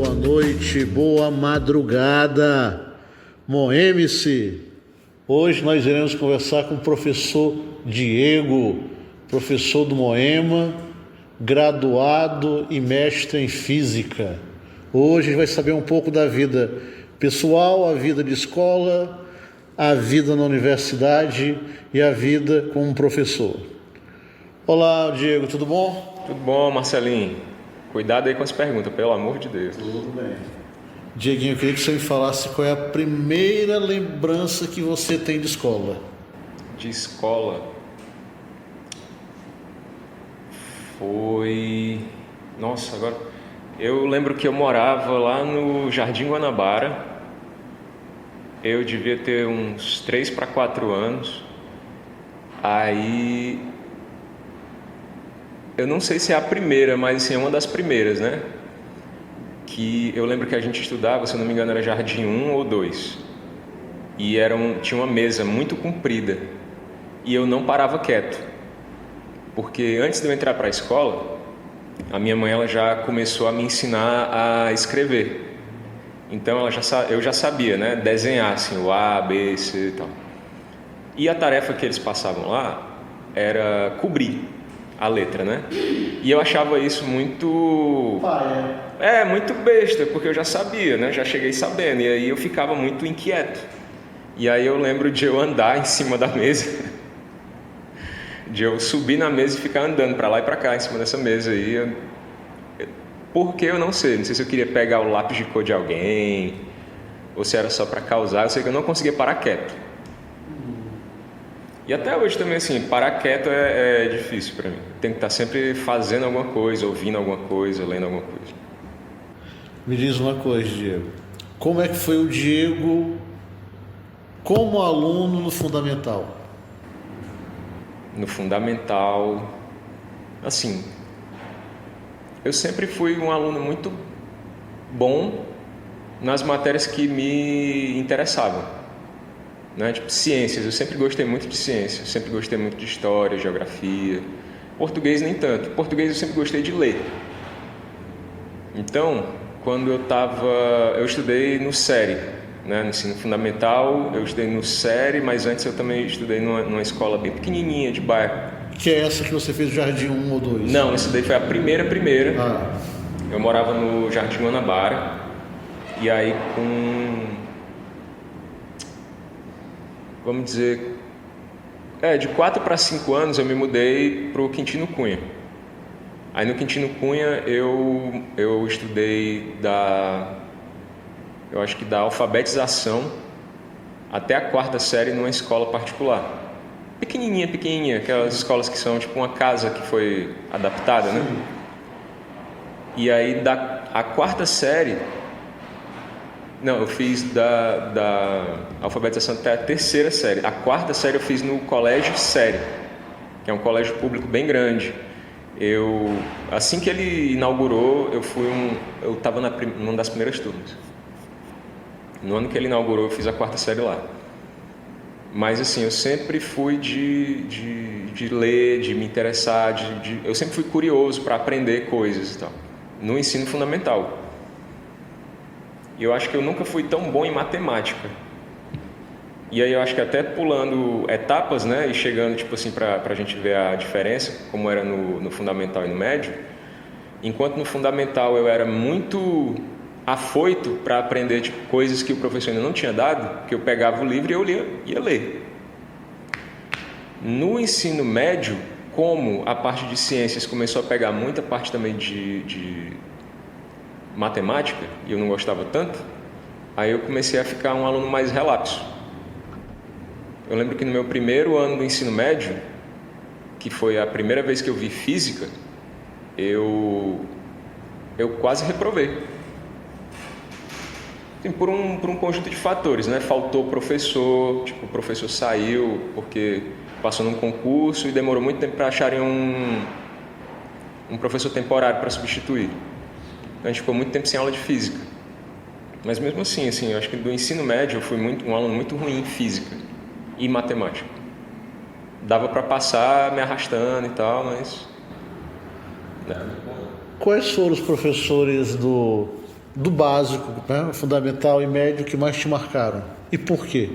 boa noite, boa madrugada, Moeme-se. Hoje nós iremos conversar com o professor Diego, professor do Moema, graduado e mestre em Física. Hoje a gente vai saber um pouco da vida pessoal, a vida de escola, a vida na universidade e a vida como professor. Olá, Diego, tudo bom? Tudo bom, Marcelinho. Cuidado aí com as perguntas, pelo amor de Deus. Tudo bem. Dieguinho, eu queria que você me falasse qual é a primeira lembrança que você tem de escola. De escola? Foi... Nossa, agora... Eu lembro que eu morava lá no Jardim Guanabara. Eu devia ter uns 3 para 4 anos. Aí... Eu não sei se é a primeira, mas assim, é uma das primeiras, né? Que eu lembro que a gente estudava, se eu não me engano, era Jardim 1 ou 2. E tinha uma mesa muito comprida. E eu não parava quieto. Porque antes de eu entrar para a escola, a minha mãe ela já começou a me ensinar a escrever. Então eu já sabia, né? Desenhar assim, o A, B, C e tal. E a tarefa que eles passavam lá era cobrir a letra, né? E eu achava isso muito... muito besta, porque eu já sabia, né? Já cheguei sabendo, e aí eu ficava muito inquieto. E aí eu lembro de eu andar em cima da mesa, de eu subir na mesa e ficar andando para lá e para cá em cima dessa mesa aí. Porque eu não sei se eu queria pegar o lápis de cor de alguém, ou se era só para causar. Eu sei que eu não conseguia parar quieto. E até hoje também, assim, parar quieto é difícil para mim. Tem que estar sempre fazendo alguma coisa, ouvindo alguma coisa, lendo alguma coisa. Me diz uma coisa, Diego. Como é que foi o Diego como aluno no Fundamental? No Fundamental, assim, eu sempre fui um aluno muito bom nas matérias que me interessavam. Né? Tipo, ciências, eu sempre gostei muito de ciências, sempre gostei muito de história, geografia. Português nem tanto. Português eu sempre gostei de ler. Então, quando eu estudei no SERI, né? No ensino fundamental, eu estudei no SERI, mas antes eu também estudei numa escola bem pequenininha de bairro. Que é essa que você fez o Jardim 1 ou 2? Não, essa daí foi a primeira. Eu morava no Jardim Guanabara, e aí vamos dizer, de 4 para 5 anos eu me mudei para o Quintino Cunha. Aí no Quintino Cunha eu estudei eu acho que da alfabetização até a 4ª série numa escola particular. Pequenininha, aquelas escolas que são tipo uma casa que foi adaptada, né? E aí a 4ª série... Não, eu fiz da alfabetização até a 3ª série. A 4ª série eu fiz no Colégio Série, que é um colégio público bem grande. Assim que ele inaugurou, eu estava numa das primeiras turmas. No ano que ele inaugurou, eu fiz a 4ª série lá. Mas assim, eu sempre fui de ler, de me interessar, eu sempre fui curioso para aprender coisas e tal, no ensino fundamental. E eu acho que eu nunca fui tão bom em matemática. E aí eu acho que até pulando etapas, né, e chegando tipo assim para a gente ver a diferença, como era no fundamental e no médio. Enquanto no fundamental eu era muito afoito para aprender tipo, coisas que o professor ainda não tinha dado, que eu pegava o livro e eu ia ler. No ensino médio, como a parte de ciências começou a pegar muita parte também de matemática, e eu não gostava tanto, aí eu comecei a ficar um aluno mais relapso. Eu lembro que no meu primeiro ano do ensino médio, que foi a primeira vez que eu vi física, eu quase reprovei. Assim, por um conjunto de fatores, né? Faltou professor, tipo, o professor saiu porque passou num concurso e demorou muito tempo para acharem um professor temporário para substituir. A gente ficou muito tempo sem aula de física. Mas mesmo assim, eu acho que do ensino médio eu fui um aluno muito ruim em física e matemática. Dava para passar me arrastando e tal, mas... Quais foram os professores do do básico, né, fundamental e médio, que mais te marcaram? E por quê?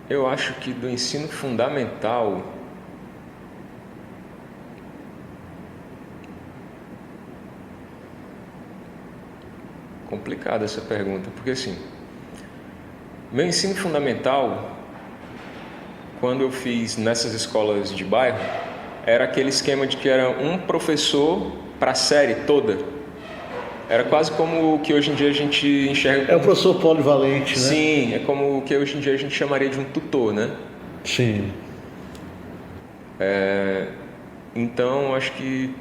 Eu acho que do ensino fundamental, complicada essa pergunta, porque assim, meu ensino fundamental, quando eu fiz nessas escolas de bairro, era aquele esquema de que era um professor para a série toda. Era quase como o que hoje em dia a gente enxerga como... É o professor polivalente, né? Sim, é como o que hoje em dia a gente chamaria de um tutor, né? Sim. Então, acho que...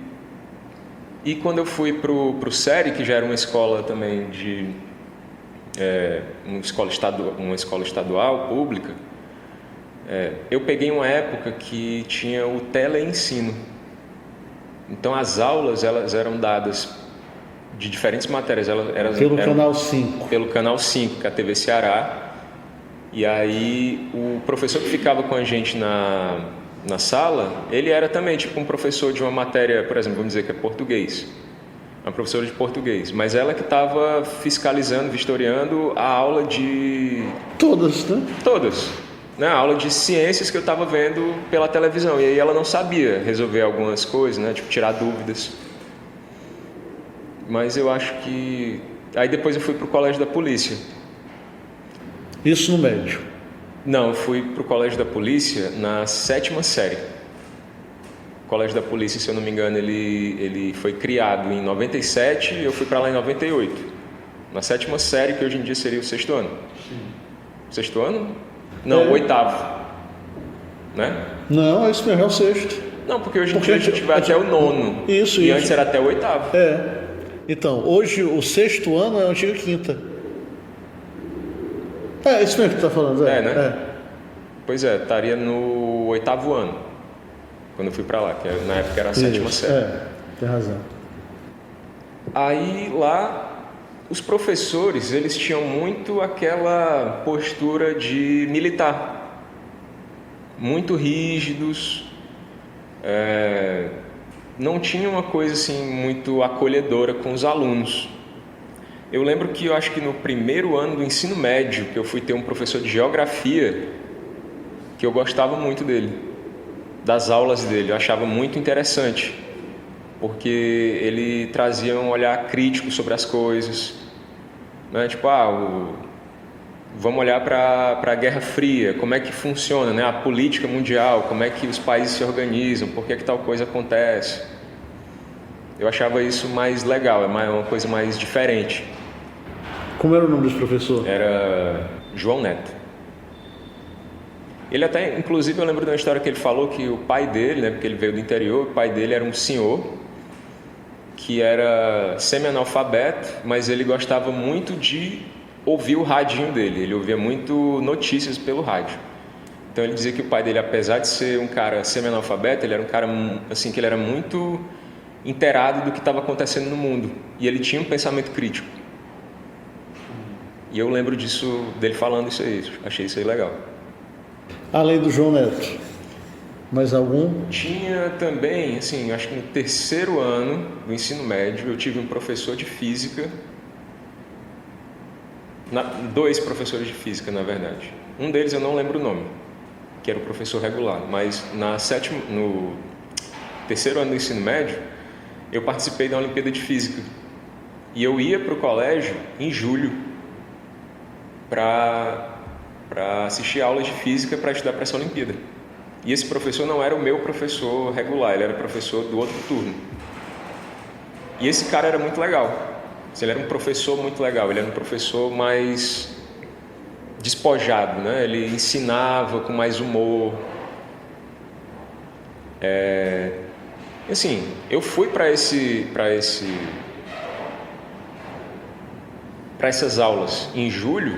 E quando eu fui pro SERI, que já era uma escola também de... uma escola estadual, pública, eu peguei uma época que tinha o teleensino. Então, as aulas, elas eram dadas de diferentes matérias. Pelo Canal 5. Pelo Canal 5, que é a TV Ceará. E aí, o professor que ficava com a gente na sala, ele era também tipo um professor de uma matéria, por exemplo, vamos dizer que é português. Uma professora de português. Mas ela que estava fiscalizando, vistoriando a aula de... Todas, né? Todas. Né? A aula de ciências que eu estava vendo pela televisão. E aí ela não sabia resolver algumas coisas, né? Tipo, tirar dúvidas. Mas eu acho que... Aí depois eu fui para o Colégio da Polícia. Isso no médio? Não, eu fui para o Colégio da Polícia na 7ª série. O Colégio da Polícia, se eu não me engano, ele foi criado em 97 e eu fui para lá em 98. Na 7ª série, que hoje em dia seria o 6º ano. Sim. 6º ano? Não, 8º. Né? Não, é isso mesmo, é o 6º. Não, porque hoje em dia a gente vai até o 9º. Isso, e antes era até o 8º. Então, hoje o 6º ano é a antiga 5ª. É isso mesmo que tu está falando. Né? Pois é, estaria no 8º ano, quando eu fui para lá, que na época era a 7ª série. Tem razão. Aí lá, os professores, eles tinham muito aquela postura de militar. Muito rígidos, não tinha uma coisa assim muito acolhedora com os alunos. Eu lembro que eu acho que no primeiro ano do ensino médio, que eu fui ter um professor de geografia, que eu gostava muito dele, das aulas dele, eu achava muito interessante, porque ele trazia um olhar crítico sobre as coisas, né? Tipo, vamos olhar para a Guerra Fria, como é que funciona, né? A política mundial, como é que os países se organizam, por que tal coisa acontece. Eu achava isso mais legal, é uma coisa mais diferente. Como era o nome desse professor? Era João Neto. Ele até, inclusive, eu lembro de uma história que ele falou que o pai dele, né, porque ele veio do interior, o pai dele era um senhor que era semi-analfabeto, mas ele gostava muito de ouvir o radinho dele. Ele ouvia muito notícias pelo rádio. Então ele dizia que o pai dele, apesar de ser um cara semi-analfabeto, ele era um cara assim que ele era muito inteirado do que estava acontecendo no mundo, e ele tinha um pensamento crítico. E eu lembro disso, dele falando isso aí, achei isso aí legal. Além do João Neto, mais algum? Tinha também, assim, acho que no 3º ano do ensino médio, eu tive um professor de física, 2 professores de física, na verdade. Um deles eu não lembro o nome, que era o professor regular, mas no 3º ano do ensino médio, eu participei da Olimpíada de Física. E eu ia para o colégio em julho para assistir aulas de física para estudar para essa Olimpíada. E esse professor não era o meu professor regular, ele era professor do outro turno. E esse cara era muito legal. Ele era um professor muito legal, ele era um professor mais despojado, né? Ele ensinava com mais humor. Assim, eu fui para essas aulas em julho,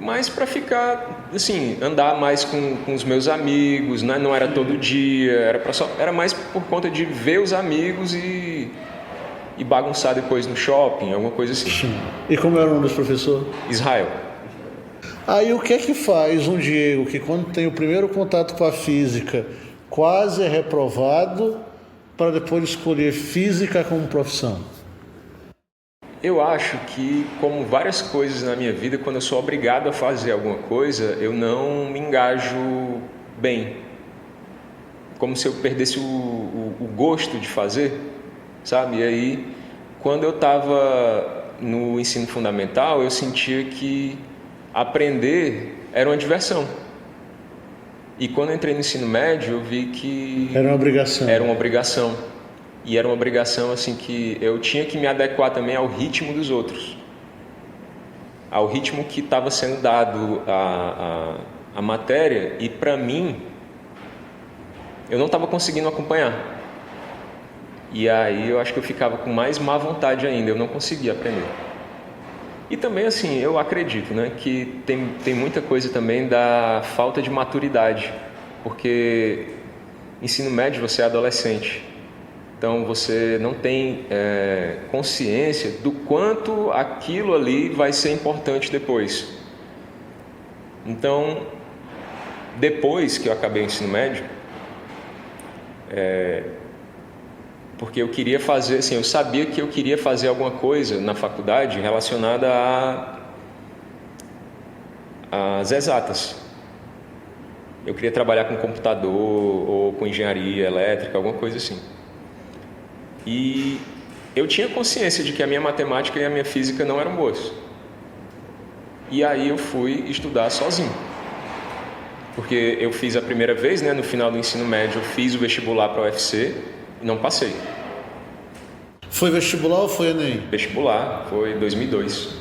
mas para ficar, assim, andar mais com os meus amigos, né? Não era todo dia, era mais por conta de ver os amigos e bagunçar depois no shopping, alguma coisa assim. E como era o nome desse professor? Israel. Aí o que é que faz um Diego que, quando tem o primeiro contato com a física, quase é reprovado para depois escolher física como profissão? Eu acho que, como várias coisas na minha vida, quando eu sou obrigado a fazer alguma coisa, eu não me engajo bem. Como se eu perdesse o gosto de fazer, sabe? E aí, quando eu estava no ensino fundamental, eu sentia que aprender era uma diversão. E quando eu entrei no ensino médio, eu vi que Era uma obrigação. Era uma obrigação. E era uma obrigação assim que eu tinha que me adequar também ao ritmo dos outros. Ao ritmo que estava sendo dado a matéria. E para mim, eu não estava conseguindo acompanhar. E aí eu acho que eu ficava com mais má vontade ainda. Eu não conseguia aprender. E também assim, eu acredito, né, que tem muita coisa também da falta de maturidade. Porque ensino médio você é adolescente. Então você não tem consciência do quanto aquilo ali vai ser importante depois. Então, depois que eu acabei o ensino médio, porque eu queria fazer, assim, eu sabia que eu queria fazer alguma coisa na faculdade relacionada às exatas. Eu queria trabalhar com computador ou com engenharia elétrica, alguma coisa assim. E eu tinha consciência de que a minha matemática e a minha física não eram boas. E aí eu fui estudar sozinho. Porque eu fiz a primeira vez, né, no final do ensino médio, eu fiz o vestibular para a UFC e não passei. Foi vestibular ou foi Enem? Vestibular, foi em 2002.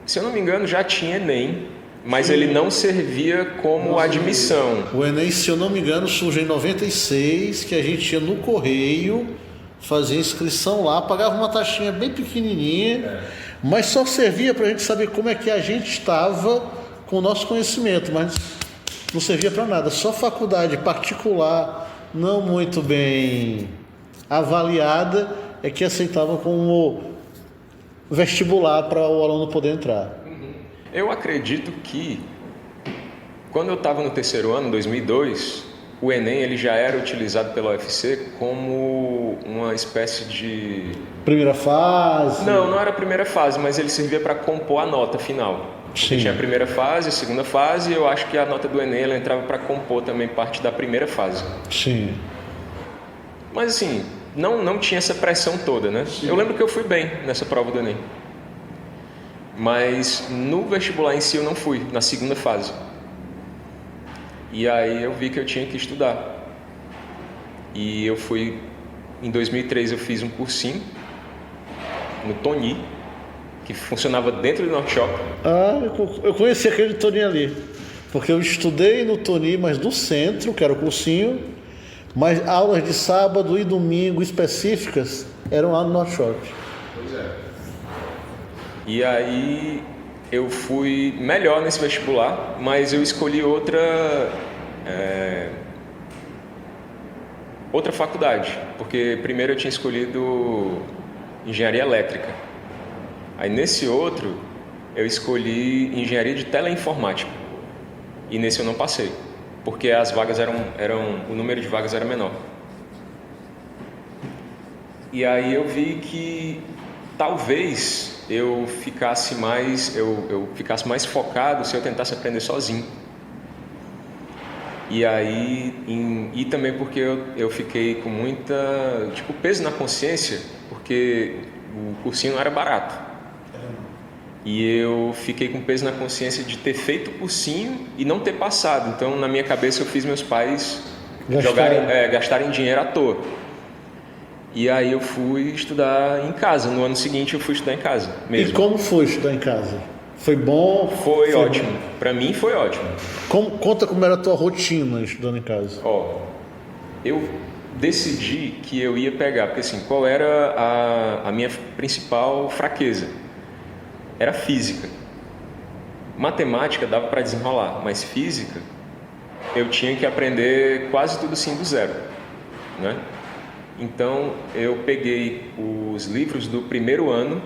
Se eu não me engano, já tinha Enem, mas ele não servia como admissão. O Enem, se eu não me engano, surge em 96, que a gente ia no correio, fazia inscrição lá, pagava uma taxinha bem pequenininha, mas só servia para a gente saber como é que a gente estava com o nosso conhecimento, mas não servia para nada. Só faculdade particular, não muito bem avaliada, é que aceitava como vestibular para o aluno poder entrar. Eu acredito que, quando eu estava no terceiro ano, em 2002, o Enem ele já era utilizado pela UFC como uma espécie de... Primeira fase? Não era a primeira fase, mas ele servia para compor a nota final. Sim. Tinha a primeira fase, a segunda fase, e eu acho que a nota do Enem ela entrava para compor também parte da primeira fase. Sim. Mas assim, não tinha essa pressão toda, né? Sim. Eu lembro que eu fui bem nessa prova do Enem. Mas no vestibular em si eu não fui, na segunda fase. E aí eu vi que eu tinha que estudar. E eu fui, em 2003 eu fiz um cursinho no Tony, que funcionava dentro do Norte Shopping. Eu conheci aquele Tony ali, porque eu estudei no Tony, mas do centro, que era o cursinho, mas aulas de sábado e domingo específicas eram lá no Norte Shopping. Pois é. E aí eu fui melhor nesse vestibular, mas eu escolhi outra faculdade, porque primeiro eu tinha escolhido engenharia elétrica. Aí nesse outro eu escolhi engenharia de teleinformática. E nesse eu não passei, porque as vagas o número de vagas era menor. E aí eu vi que talvez eu ficasse mais focado se eu tentasse aprender sozinho. E aí, e também porque eu fiquei com muita peso na consciência, porque o cursinho não era barato. E eu fiquei com peso na consciência de ter feito o cursinho e não ter passado. Então, na minha cabeça, eu fiz meus pais gastarem dinheiro à toa. E aí eu fui estudar em casa. No ano seguinte eu fui estudar em casa mesmo. E como foi estudar em casa? Foi bom? Foi ótimo. Para mim foi ótimo. Conta como era a tua rotina estudando em casa. Eu decidi que eu ia pegar, porque assim, qual era a minha principal fraqueza? Era física. Matemática dava para desenrolar, mas física eu tinha que aprender quase tudo assim do zero, né? Então eu peguei os livros do primeiro ano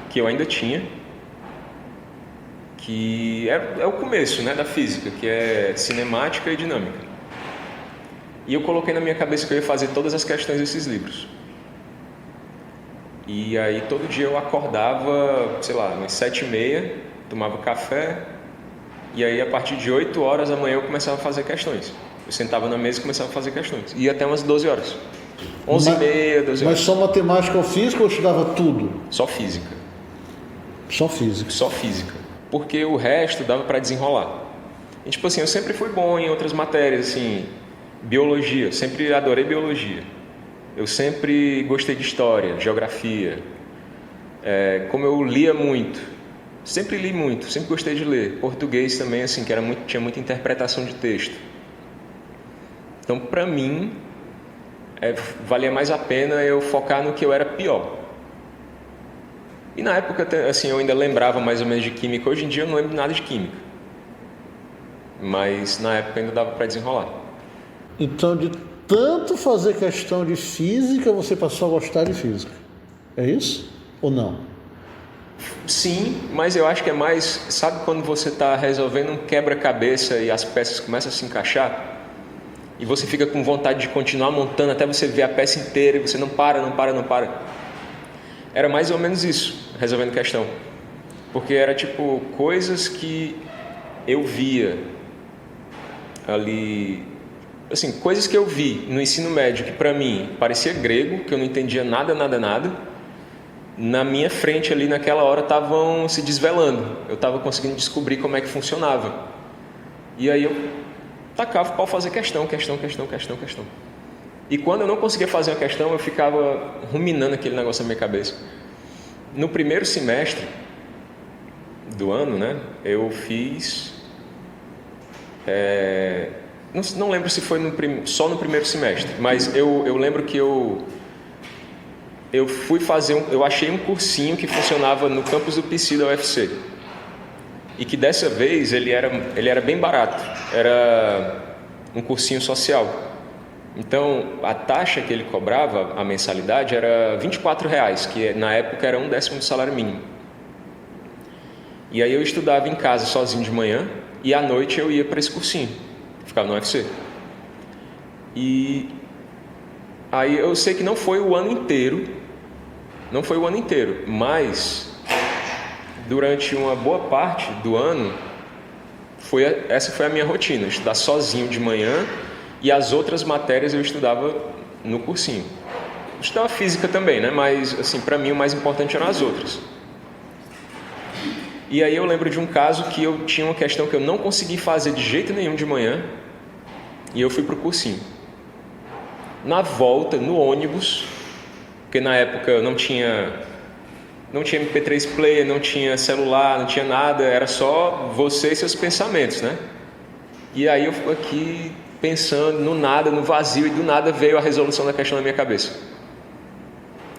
que eu ainda tinha, que é o começo, né, da física, que é cinemática e dinâmica. E eu coloquei na minha cabeça que eu ia fazer todas as questões desses livros. E aí todo dia eu acordava, sei lá, às 7h30, tomava café, e aí a partir de 8 horas da manhã eu começava a fazer questões. Eu sentava na mesa e começava a fazer questões. Ia até umas 12 horas. 11h30, 12 horas. Mas só matemática ou física ou estudava tudo? Só física. Só física. Só física. Porque o resto dava para desenrolar. E, tipo assim, eu sempre fui bom em outras matérias, assim, biologia, sempre adorei biologia. Eu sempre gostei de história, geografia. Como eu lia muito, sempre li muito, sempre gostei de ler. Português também, assim, que tinha muita interpretação de texto. Então, para mim, valia mais a pena eu focar no que eu era pior. E na época, assim, eu ainda lembrava mais ou menos de química. Hoje em dia eu não lembro nada de química. Mas na época ainda dava para desenrolar. Então, de tanto fazer questão de física, você passou a gostar de física. É isso? Ou não? Sim, mas eu acho que é mais... Sabe quando você está resolvendo um quebra-cabeça e as peças começam a se encaixar? E você fica com vontade de continuar montando até você ver a peça inteira e você não para. Era mais ou menos isso, resolvendo questão. Porque era tipo coisas que eu via ali... Assim, coisas que eu vi no ensino médio que para mim parecia grego, que eu não entendia nada, na minha frente ali naquela hora estavam se desvelando. Eu estava conseguindo descobrir como é que funcionava. E aí eu tacava para fazer questão. E quando eu não conseguia fazer uma questão, eu ficava ruminando aquele negócio na minha cabeça. No primeiro semestre do ano, né, eu fiz... Não lembro se foi só no primeiro semestre, mas eu lembro que eu fui fazer eu achei um cursinho que funcionava no campus do PC da UFC. E que dessa vez ele era bem barato. Era um cursinho social. Então, a taxa que ele cobrava, a mensalidade, era R$24, que na época era 1/10 do salário mínimo. E aí eu estudava em casa sozinho de manhã e à noite eu ia para esse cursinho. Ficava no UFC. E aí eu sei que não foi o ano inteiro, mas durante uma boa parte do ano, essa foi a minha rotina, estudar sozinho de manhã e as outras matérias eu estudava no cursinho. Eu estudava física também, né? Mas assim, para mim o mais importante eram as outras. E aí eu lembro de um caso que eu tinha uma questão que eu não consegui fazer de jeito nenhum de manhã e eu fui para o cursinho. Na volta, no ônibus, porque na época não tinha MP3 player, não tinha celular, não tinha nada, era só você e seus pensamentos, né? E aí eu fui aqui pensando no nada, no vazio, e do nada veio a resolução da questão na minha cabeça.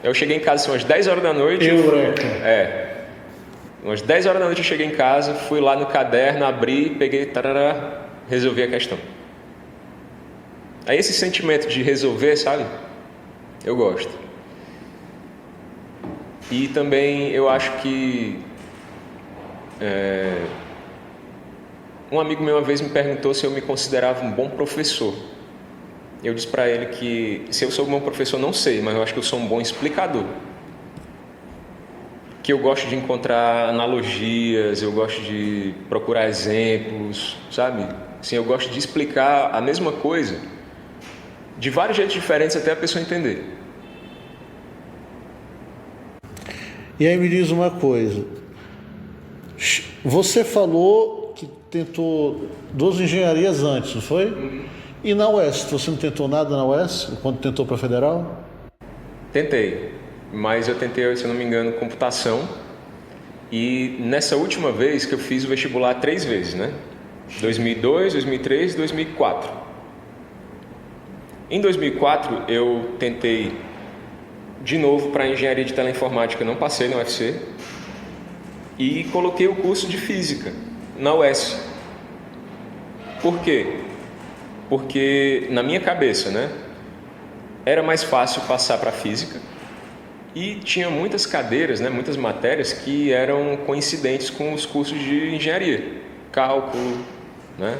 Eu cheguei em casa assim, umas 10 horas da noite. Umas 10 horas da noite eu cheguei em casa, fui lá no caderno, abri, peguei, resolvi a questão. Aí esse sentimento de resolver, sabe? Eu gosto. E também eu acho que um amigo meu uma vez me perguntou se eu me considerava um bom professor. Eu disse para ele que se eu sou um bom professor não sei, mas eu acho que eu sou um bom explicador. Que eu gosto de encontrar analogias, eu gosto de procurar exemplos, sabe? Assim, eu gosto de explicar a mesma coisa de vários jeitos diferentes até a pessoa entender. E aí me diz uma coisa. Você falou que tentou 2 engenharias antes, não foi? Uhum. E na UES? Você não tentou nada na UES quando tentou para a Federal? Tentei, mas eu tentei, se eu não me engano, computação. E nessa última vez que eu fiz o vestibular 3 vezes, né? 2002, 2003 e 2004. Em 2004 eu tentei de novo para engenharia de teleinformática, não passei na UFC. E coloquei o curso de física na UES. Por quê? Porque na minha cabeça, né, era mais fácil passar para física e tinha muitas cadeiras, né, muitas matérias que eram coincidentes com os cursos de engenharia, cálculo, né,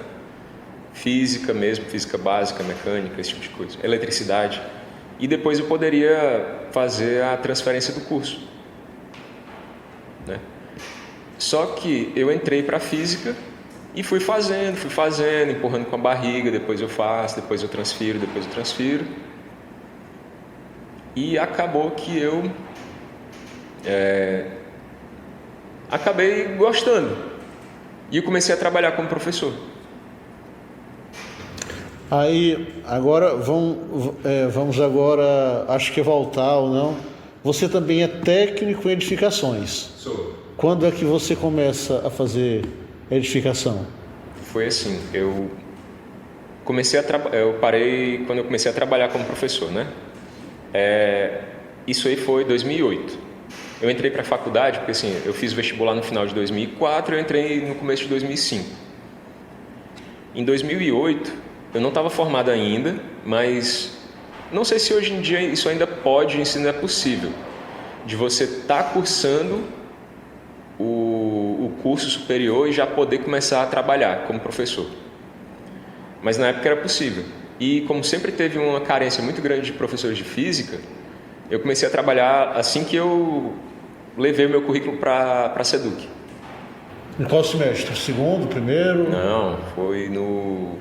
física mesmo, física básica, mecânica, esse tipo de coisa, eletricidade. E depois eu poderia fazer a transferência do curso, né? Só que eu entrei para física e fui fazendo, empurrando com a barriga, depois eu faço, depois eu transfiro. E acabou que eu acabei gostando. E eu comecei a trabalhar como professor. Aí, agora, vamos agora, acho que voltar ou não. Você também é técnico em edificações. Sou. Quando é que você começa a fazer edificação? Foi assim, eu parei quando eu comecei a trabalhar como professor, né? Isso aí foi 2008. Eu entrei para a faculdade, porque assim, eu fiz vestibular no final de 2004 e eu entrei no começo de 2005. Em 2008, eu não estava formado ainda, mas não sei se hoje em dia isso ainda é possível, de você estar cursando o curso superior e já poder começar a trabalhar como professor. Mas na época era possível. E como sempre teve uma carência muito grande de professores de física, eu comecei a trabalhar assim que eu levei o meu currículo para a SEDUC. Em qual semestre? Segundo, primeiro? Não, foi no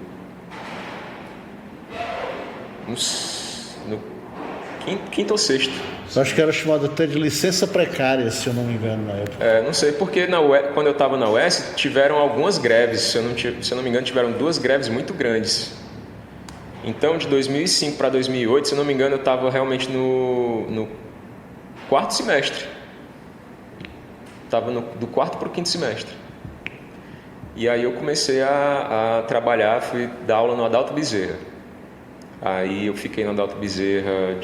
quinto ou sexto. Eu acho que era chamado até de licença precária, se eu não me engano, na época. Não sei, porque quando eu estava na UES, tiveram algumas greves, se eu não me engano, tiveram 2 greves muito grandes. Então, de 2005 para 2008, se eu não me engano, eu estava realmente no 4º semestre. Estava do 4º para o 5º semestre. E aí eu comecei a trabalhar, fui dar aula no Adalto Bezerra. Aí eu fiquei no Adalto Bezerra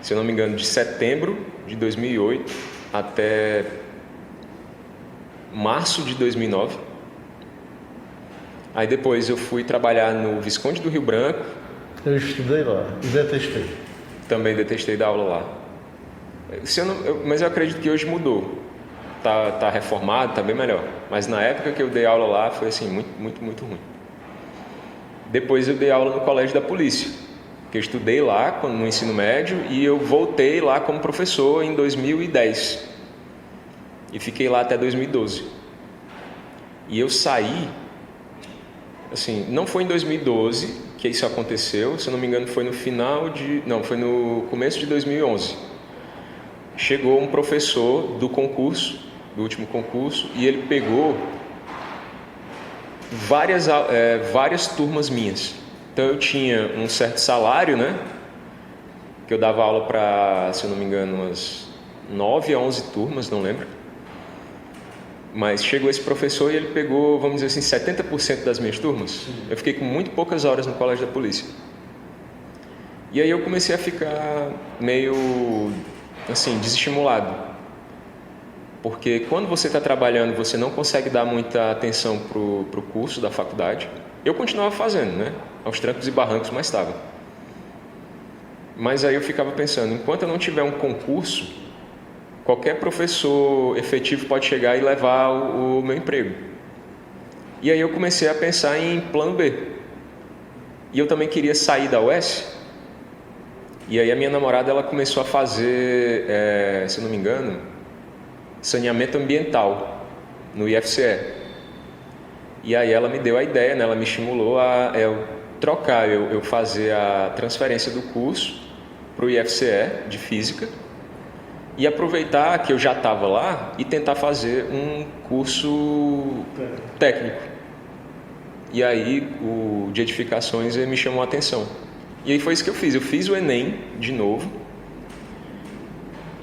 se eu não me engano, de setembro de 2008 até março de 2009. Aí depois eu fui trabalhar no Visconde do Rio Branco. Eu estudei lá e detestei. Também detestei dar aula lá. Mas eu acredito que hoje mudou. Tá reformado, tá bem melhor. Mas na época que eu dei aula lá foi assim, muito, muito, muito ruim. Depois eu dei aula no Colégio da Polícia, que eu estudei lá no ensino médio e eu voltei lá como professor em 2010. E fiquei lá até 2012. E eu saí, assim, não foi em 2012 que isso aconteceu, se eu não me engano foi foi no começo de 2011. Chegou um professor do último concurso, e ele pegou várias turmas minhas. Então eu tinha um certo salário, né? Que eu dava aula para, se eu não me engano, umas 9 a 11 turmas, não lembro. Mas chegou esse professor e ele pegou, vamos dizer assim, 70% das minhas turmas. Eu fiquei com muito poucas horas no Colégio da Polícia. E aí eu comecei a ficar meio, assim, desestimulado. Porque quando você está trabalhando, você não consegue dar muita atenção pro curso da faculdade. Eu continuava fazendo, né? Aos trancos e barrancos, mas estava. Mas aí eu ficava pensando, enquanto eu não tiver um concurso, qualquer professor efetivo pode chegar e levar o meu emprego. E aí eu comecei a pensar em plano B. E eu também queria sair da UES. E aí a minha namorada, ela começou a fazer, se eu não me engano, saneamento ambiental no IFCE. E aí ela me deu a ideia, né? Ela me estimulou a eu trocar, eu fazer a transferência do curso para o IFCE de Física e aproveitar que eu já estava lá e tentar fazer um curso técnico. E aí o de edificações me chamou a atenção. E aí foi isso que eu fiz. Eu fiz o Enem de novo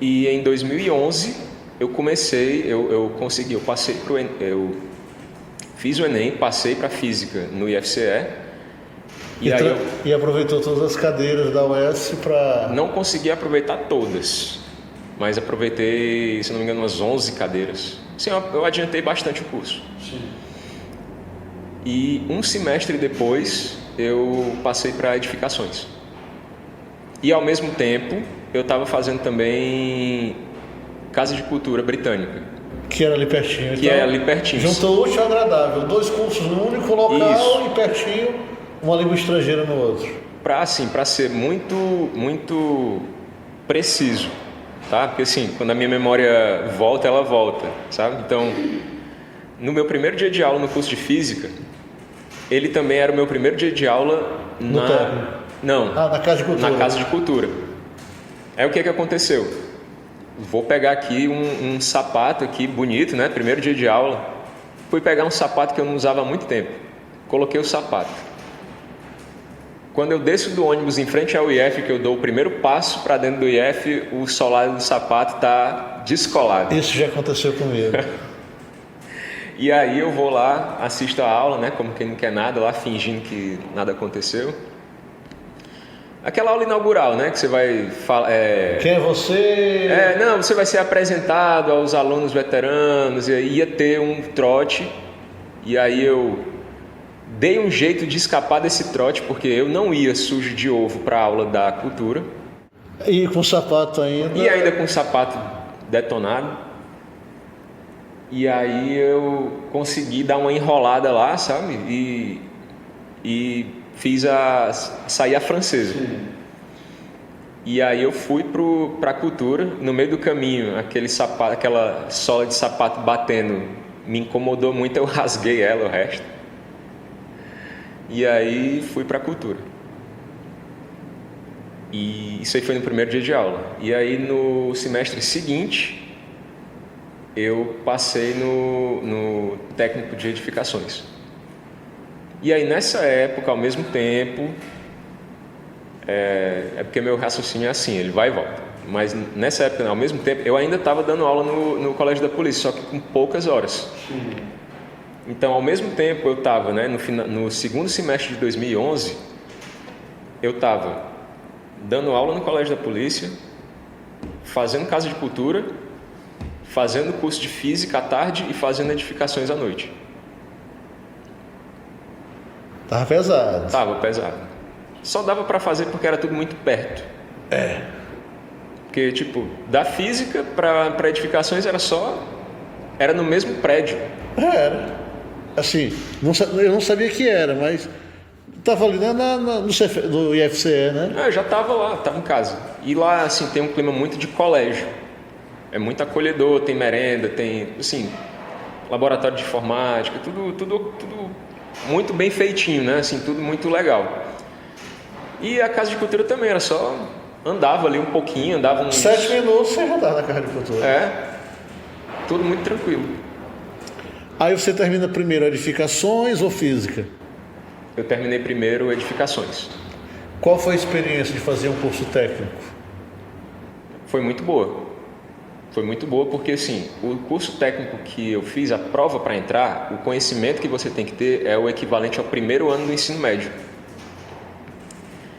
e em 2011 eu consegui, eu fiz o Enem, passei para Física no IFCE. E aproveitou todas as cadeiras da UES para... Não consegui aproveitar todas, mas aproveitei, se não me engano, umas 11 cadeiras. Sim, eu adiantei bastante o curso. Sim. E um semestre depois, eu passei para edificações. E ao mesmo tempo, eu estava fazendo também Casa de Cultura Britânica. Que era ali pertinho. Que é ali pertinho. Juntou útil ao agradável. 2 cursos no único local. Isso. E pertinho, uma língua estrangeira no outro. Para ser muito preciso, tá? Porque assim, quando a minha memória volta, ela volta, sabe? Então, no meu primeiro dia de aula no curso de Física, ele também era o meu primeiro dia de aula no técnico? Não. Na Casa de Cultura. Na Casa de Cultura. Aí o que aconteceu? Vou pegar aqui um sapato aqui bonito, né? Primeiro dia de aula. Fui pegar um sapato que eu não usava há muito tempo. Coloquei o sapato. Quando eu desço do ônibus em frente ao IF, que eu dou o primeiro passo para dentro do IF, o solado do sapato está descolado. Isso já aconteceu comigo. E aí eu vou lá, assisto a aula, né? Como quem não quer nada, lá fingindo que nada aconteceu. Aquela aula inaugural, né? Que você vai falar... Quem é você? Não, você vai ser apresentado aos alunos veteranos, e aí ia ter um trote, e aí eu dei um jeito de escapar desse trote, porque eu não ia sujo de ovo para a aula da cultura. E com sapato ainda? E ainda com sapato detonado. E aí eu consegui dar uma enrolada lá, sabe? E fiz sair a francesa. Sim. E aí eu fui para a cultura. No meio do caminho, aquela sola de sapato batendo me incomodou muito, eu rasguei ela, o resto. E aí fui para a cultura. E isso aí foi no primeiro dia de aula. E aí no semestre seguinte eu passei no técnico de edificações. E aí nessa época, ao mesmo tempo, é porque meu raciocínio é assim, ele vai e volta. Mas nessa época, ao mesmo tempo, eu ainda estava dando aula no Colégio da Polícia, só que com poucas horas. Então, ao mesmo tempo, eu estava, né, no segundo semestre de 2011, eu estava dando aula no Colégio da Polícia, fazendo casa de cultura, fazendo curso de física à tarde e fazendo edificações à noite. Tava pesado. Tava pesado. Só dava para fazer porque era tudo muito perto. Porque, tipo, da física para edificações era no mesmo prédio. Era. Assim, eu não sabia que era, mas tava ali no IFCE, né? Eu já tava lá, tava em casa. E lá, assim, tem um clima muito de colégio. É muito acolhedor, tem merenda, tem, assim, laboratório de informática, tudo muito bem feitinho, né? Assim, tudo muito legal. E a Casa de Cultura também, era só... Andava ali um pouquinho, andava uns... 7 minutos você já estava na Casa de Cultura. Tudo muito tranquilo. Aí você termina primeiro edificações ou física? Eu terminei primeiro edificações. Qual foi a experiência de fazer um curso técnico? Foi muito boa. Foi muito boa porque, assim, o curso técnico que eu fiz, a prova para entrar, o conhecimento que você tem que ter é o equivalente ao primeiro ano do ensino médio.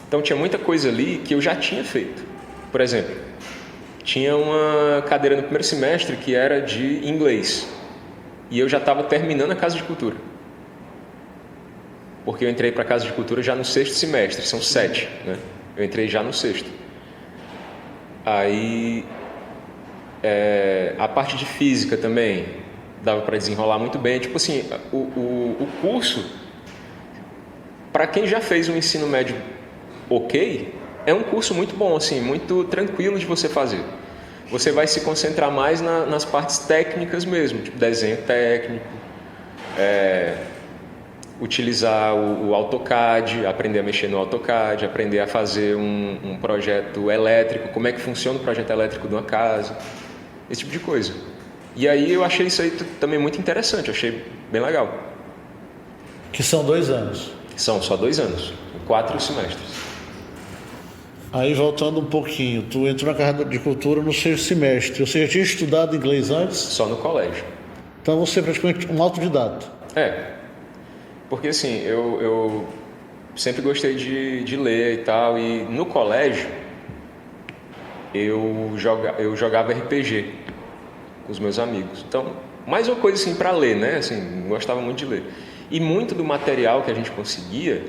Então, tinha muita coisa ali que eu já tinha feito. Por exemplo, tinha uma cadeira no primeiro semestre que era de inglês. E eu já estava terminando a Casa de Cultura. Porque eu entrei para a Casa de Cultura já no 6º semestre, são 7, né? Eu entrei já no 6º. Aí... a parte de física também dava para desenrolar muito bem. Tipo assim, o curso, para quem já fez um ensino médio ok, é um curso muito bom, assim, muito tranquilo de você fazer. Você vai se concentrar mais nas partes técnicas mesmo, tipo desenho técnico, utilizar o AutoCAD, aprender a mexer no AutoCAD, aprender a fazer um projeto elétrico, como é que funciona o projeto elétrico de uma casa, esse tipo de coisa. E aí eu achei isso aí também muito interessante, eu achei bem legal. Que são 2 anos? São só 2 anos, 4 semestres. Aí voltando um pouquinho, tu entrou na Casa de Cultura no 6º semestre. Você já tinha estudado inglês antes? Só no colégio. Então você é praticamente um autodidata. Porque assim, eu sempre gostei de ler e tal, e no colégio eu jogava RPG com os meus amigos. Então, mais uma coisa assim para ler, né? Assim, gostava muito de ler. E muito do material que a gente conseguia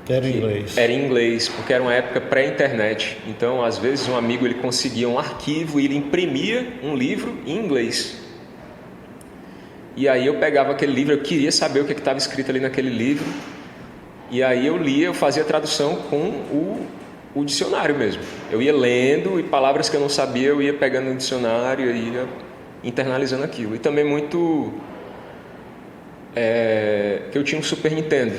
era em inglês. Era em inglês, porque era uma época pré-internet. Então, às vezes, um amigo ele conseguia um arquivo e ele imprimia um livro em inglês. E aí eu pegava aquele livro, eu queria saber o que estava escrito ali naquele livro. E aí eu lia, eu fazia a tradução com o dicionário mesmo. Eu ia lendo e palavras que eu não sabia eu ia pegando no dicionário e ia internalizando aquilo. E também muito... que eu tinha um Super Nintendo.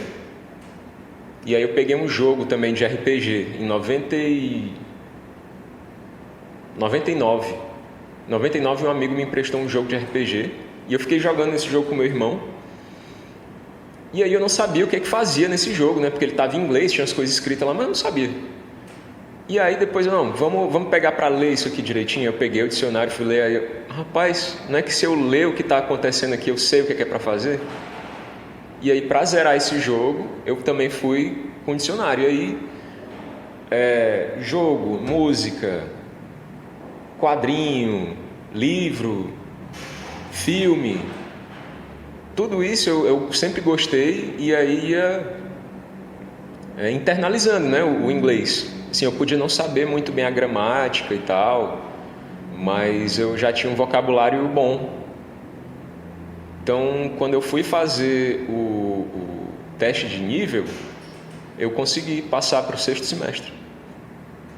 E aí eu peguei um jogo também de RPG em 99. Em 99 um amigo me emprestou um jogo de RPG e eu fiquei jogando esse jogo com meu irmão. E aí eu não sabia o que fazia nesse jogo, né? Porque ele estava em inglês, tinha as coisas escritas lá, mas eu não sabia. E aí depois, não, vamos pegar para ler isso aqui direitinho. Eu peguei o dicionário, fui ler, aí eu, rapaz, não é que se eu ler o que está acontecendo aqui, eu sei o que é para fazer? E aí, para zerar esse jogo, eu também fui com o dicionário. E aí, jogo, música, quadrinho, livro, filme, tudo isso eu sempre gostei e aí ia internalizando, né, o inglês. Assim, eu podia não saber muito bem a gramática e tal, mas eu já tinha um vocabulário bom. Então, quando eu fui fazer o teste de nível, eu consegui passar para o 6º semestre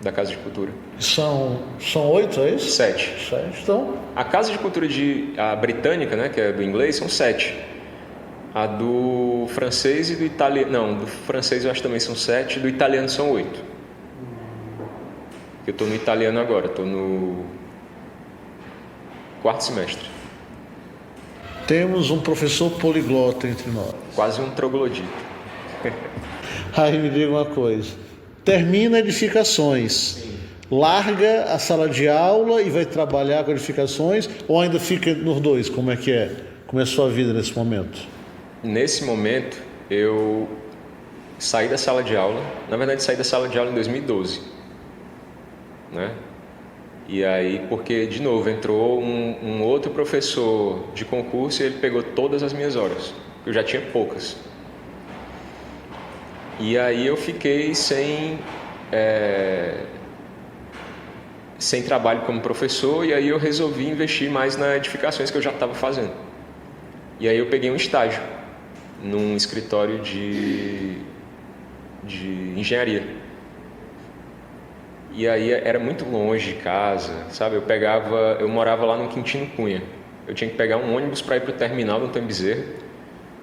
da Casa de Cultura. São 8, é isso? 7. Então... A Casa de Cultura a britânica, né, que é do inglês, são 7. A do francês e do italiano... Não, do francês eu acho que também são 7, do italiano são 8. Eu estou no italiano agora, estou no 4º semestre. Temos um professor poliglota entre nós. Quase um troglodita. Aí me diga uma coisa. Termina edificações. Sim. Larga a sala de aula e vai trabalhar com edificações ou ainda fica nos dois? Como é que é? Como é a sua vida nesse momento? Nesse momento, eu saí da sala de aula. Na verdade, saí da sala de aula em 2012. Né? E aí, porque, de novo, entrou um outro professor de concurso e ele pegou todas as minhas horas. Eu já tinha poucas. E aí eu fiquei sem trabalho como professor e aí eu resolvi investir mais nas edificações que eu já estava fazendo. E aí eu peguei um estágio num escritório de engenharia. E aí era muito longe de casa, sabe? Eu morava lá no Quintino Cunha. Eu tinha que pegar um ônibus para ir para o terminal do Antônio Bezerra.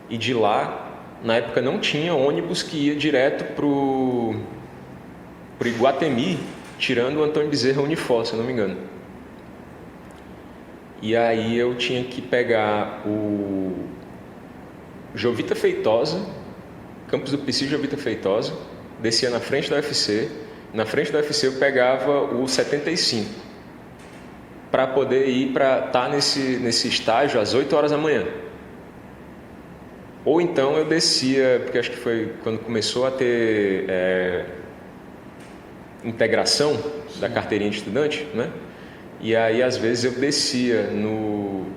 E de lá, na época não tinha ônibus que ia direto pro Iguatemi, tirando o Antônio Bezerra Unifor, se eu não me engano. E aí eu tinha que pegar o Jovita Feitosa, Campus do Pici Jovita Feitosa, descia na frente da UFC. Na frente da UFC eu pegava o 75 para poder ir para estar nesse estágio às 8 horas da manhã. Ou então eu descia, porque acho que foi quando começou a ter integração da carteirinha de estudante, né? E aí às vezes eu descia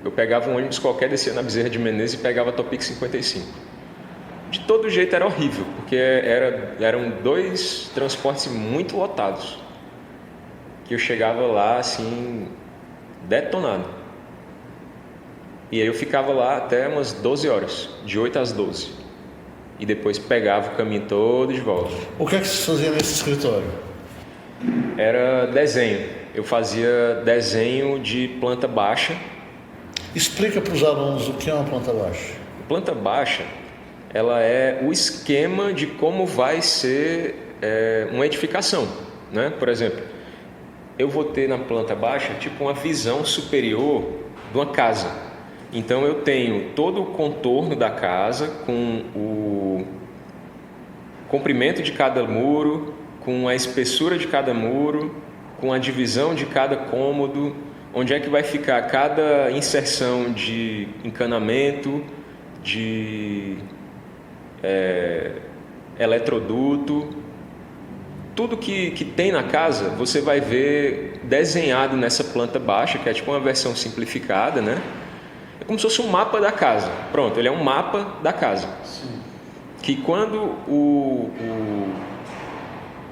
eu pegava um ônibus qualquer, descia na Bezerra de Menezes e pegava a Topic 55. De todo jeito era horrível, porque eram 2 transportes muito lotados, que eu chegava lá assim, detonado. E aí eu ficava lá até umas 12 horas, de 8 às 12. E depois pegava o caminho todo de volta. O que é que você fazia nesse escritório? Era desenho. Eu fazia desenho de planta baixa. Explica para os alunos o que é uma planta baixa. Planta baixa, ela é o esquema de como vai ser uma edificação, né? Por exemplo, eu vou ter na planta baixa tipo uma visão superior de uma casa. Então eu tenho todo o contorno da casa com o comprimento de cada muro, com a espessura de cada muro, com a divisão de cada cômodo, onde é que vai ficar cada inserção de encanamento, de eletroduto, tudo que tem na casa você vai ver desenhado nessa planta baixa, que é tipo uma versão simplificada, né? É como se fosse um mapa da casa. Pronto, ele é um mapa da casa. Sim. Que quando o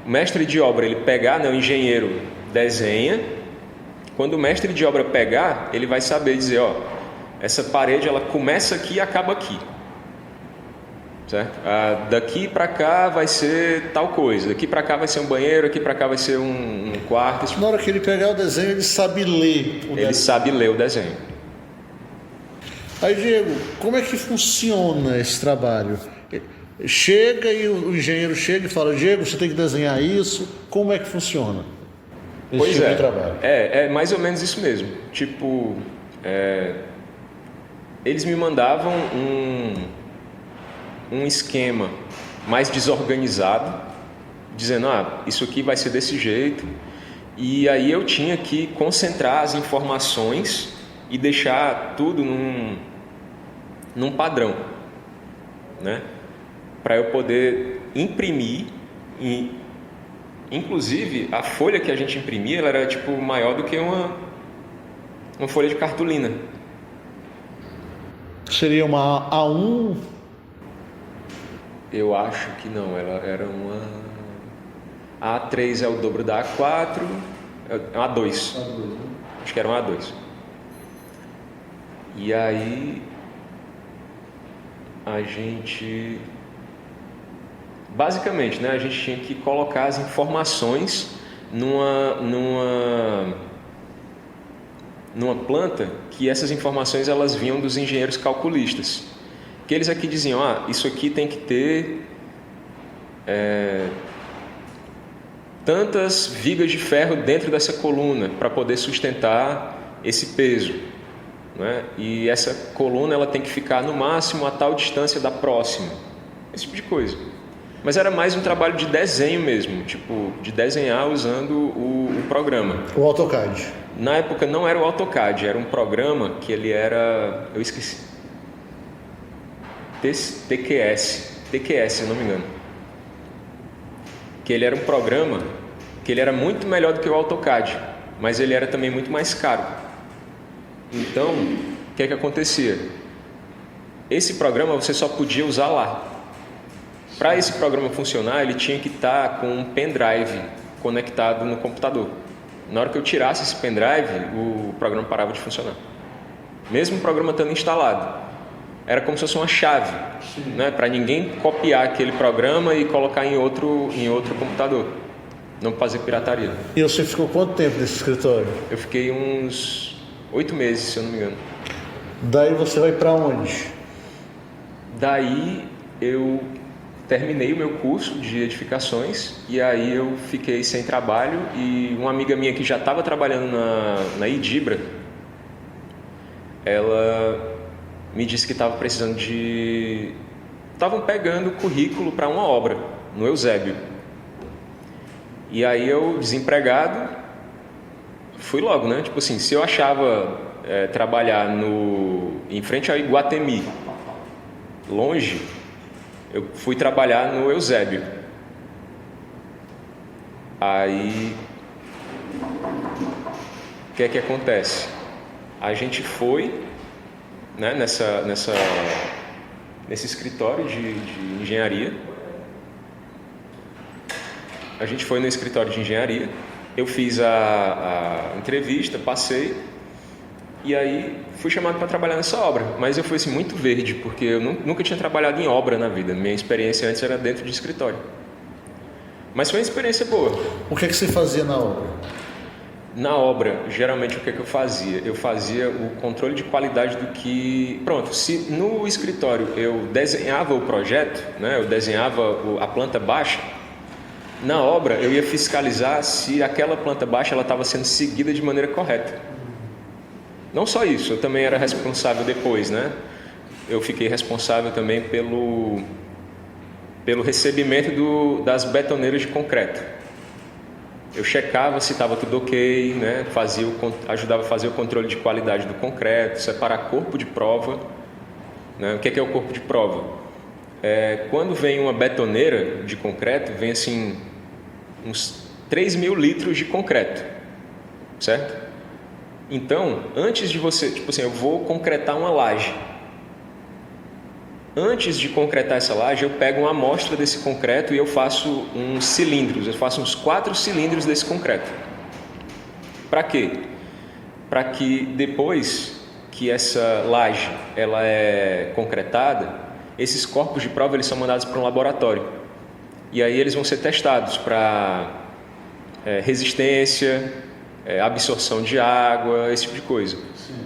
mestre de obra ele pegar, né, o engenheiro desenha, quando o mestre de obra pegar, ele vai saber dizer, ó, essa parede ela começa aqui e acaba aqui. Certo? Daqui para cá vai ser tal coisa, daqui para cá vai ser um banheiro, daqui para cá vai ser um quarto. Na hora que ele pegar o desenho, ele sabe ler o desenho. Ele sabe ler o desenho. Aí, Diego, como é que funciona esse trabalho? Chega e o engenheiro chega e fala: Diego, você tem que desenhar isso. Como é que funciona esse Pois tipo de trabalho? É mais ou menos isso mesmo. Tipo, eles me mandavam um esquema mais desorganizado, dizendo, isso aqui vai ser desse jeito, e aí eu tinha que concentrar as informações e deixar tudo num padrão, né? Para eu poder imprimir, e inclusive a folha que a gente imprimia, ela era tipo maior do que uma folha de cartolina. Seria uma A1? Eu acho que não, ela era uma... A A3 é o dobro da A4, é uma A2. Acho que era uma A2. E aí a gente... Basicamente, né, a gente tinha que colocar as informações numa planta, que essas informações elas vinham dos engenheiros calculistas. Que eles aqui diziam, isso aqui tem que ter tantas vigas de ferro dentro dessa coluna para poder sustentar esse peso, né? E essa coluna ela tem que ficar no máximo a tal distância da próxima, esse tipo de coisa. Mas era mais um trabalho de desenho mesmo, tipo, de desenhar usando o programa. O AutoCAD. Na época não era o AutoCAD, era um programa que ele era... Eu esqueci. TQS, se eu não me engano. Que ele era um programa que ele era muito melhor do que o AutoCAD, mas ele era também muito mais caro. Então, o que é que acontecia? Esse programa você só podia usar lá. Para esse programa funcionar, ele tinha que estar com um pendrive conectado no computador. Na hora que eu tirasse esse pendrive, o programa parava de funcionar. Mesmo o programa estando instalado. Era como se fosse uma chave, né? Para ninguém copiar aquele programa e colocar em outro computador. Não fazer pirataria. E você ficou quanto tempo nesse escritório? Eu fiquei uns 8 meses, se eu não me engano. Daí você vai para onde? Daí eu terminei o meu curso de edificações e aí eu fiquei sem trabalho e uma amiga minha que já estava trabalhando na Idibra, ela me disse que estava precisando de... Estavam pegando currículo para uma obra no Eusébio. E aí eu, desempregado, fui logo, né? Tipo assim, se eu achava trabalhar em frente ao Iguatemi, longe, eu fui trabalhar no Eusébio. Aí, o que é que acontece? A gente foi, né, nesse escritório de engenharia. A gente foi no escritório de engenharia, eu fiz a entrevista, passei, e aí fui chamado para trabalhar nessa obra. Mas eu fui assim, muito verde, porque eu nunca tinha trabalhado em obra na vida. Minha experiência antes era dentro de escritório. Mas foi uma experiência boa. O que é que você fazia na obra? Na obra, geralmente o que é que eu fazia? Eu fazia o controle de qualidade do que... Pronto, se no escritório eu desenhava o projeto, né, eu desenhava a planta baixa, na obra eu ia fiscalizar se aquela planta baixa estava sendo seguida de maneira correta. Não só isso, eu também era responsável depois, né? Eu fiquei responsável também pelo recebimento das betoneiras de concreto. Eu checava se estava tudo ok, né? Ajudava a fazer o controle de qualidade do concreto, separar corpo de prova, né? O que é o corpo de prova? Quando vem uma betoneira de concreto, vem assim uns 3.000 litros de concreto, certo? Então, antes de você, tipo assim, eu vou concretar uma laje. Antes de concretar essa laje, eu pego uma amostra desse concreto e eu faço uns cilindros, eu faço uns 4 cilindros desse concreto. Para quê? Para que depois que essa laje ela é concretada, esses corpos de prova eles são mandados para um laboratório. E aí eles vão ser testados para resistência, absorção de água, esse tipo de coisa.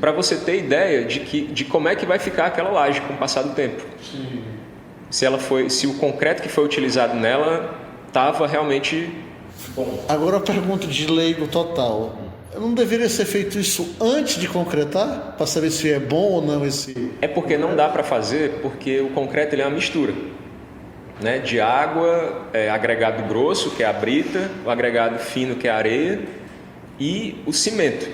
Para você ter ideia de como é que vai ficar aquela laje com o passar do tempo. Sim. Se o concreto que foi utilizado nela estava realmente bom. Agora a pergunta de leigo total. Não deveria ser feito isso antes de concretar? Para saber se é bom ou não esse... É porque não dá para fazer, porque o concreto ele é uma mistura, né? De água, agregado grosso, que é a brita, o agregado fino, que é a areia, e o cimento.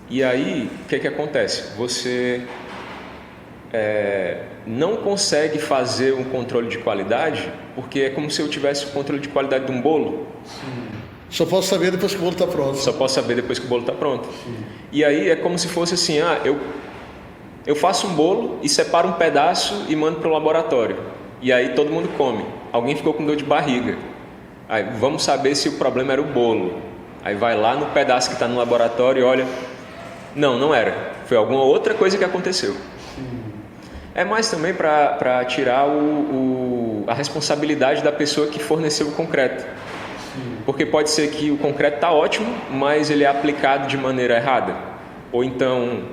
E aí, o que acontece? Você não consegue fazer um controle de qualidade, porque é como se eu tivesse o controle de qualidade de um bolo. Sim. Só posso saber depois que o bolo está pronto. Só posso saber depois que o bolo está pronto. Sim. E aí é como se fosse assim, eu faço um bolo e separo um pedaço e mando para o laboratório. E aí todo mundo come. Alguém ficou com dor de barriga. Aí vamos saber se o problema era o bolo. Aí vai lá no pedaço que está no laboratório e olha... Não era. Foi alguma outra coisa que aconteceu. Sim. É mais também para tirar a responsabilidade da pessoa que forneceu o concreto. Porque pode ser que o concreto está ótimo, mas ele é aplicado de maneira errada. Ou então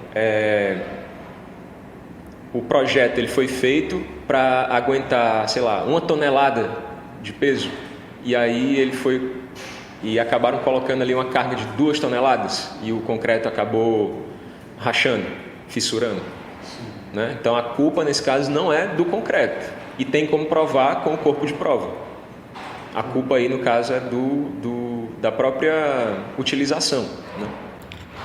o projeto ele foi feito para aguentar, 1 tonelada de peso. E aí e acabaram colocando ali uma carga de 2 toneladas e o concreto acabou rachando, fissurando. Né? Então a culpa nesse caso não é do concreto. E tem como provar com o corpo de prova. A culpa aí, no caso, é da própria utilização. Né?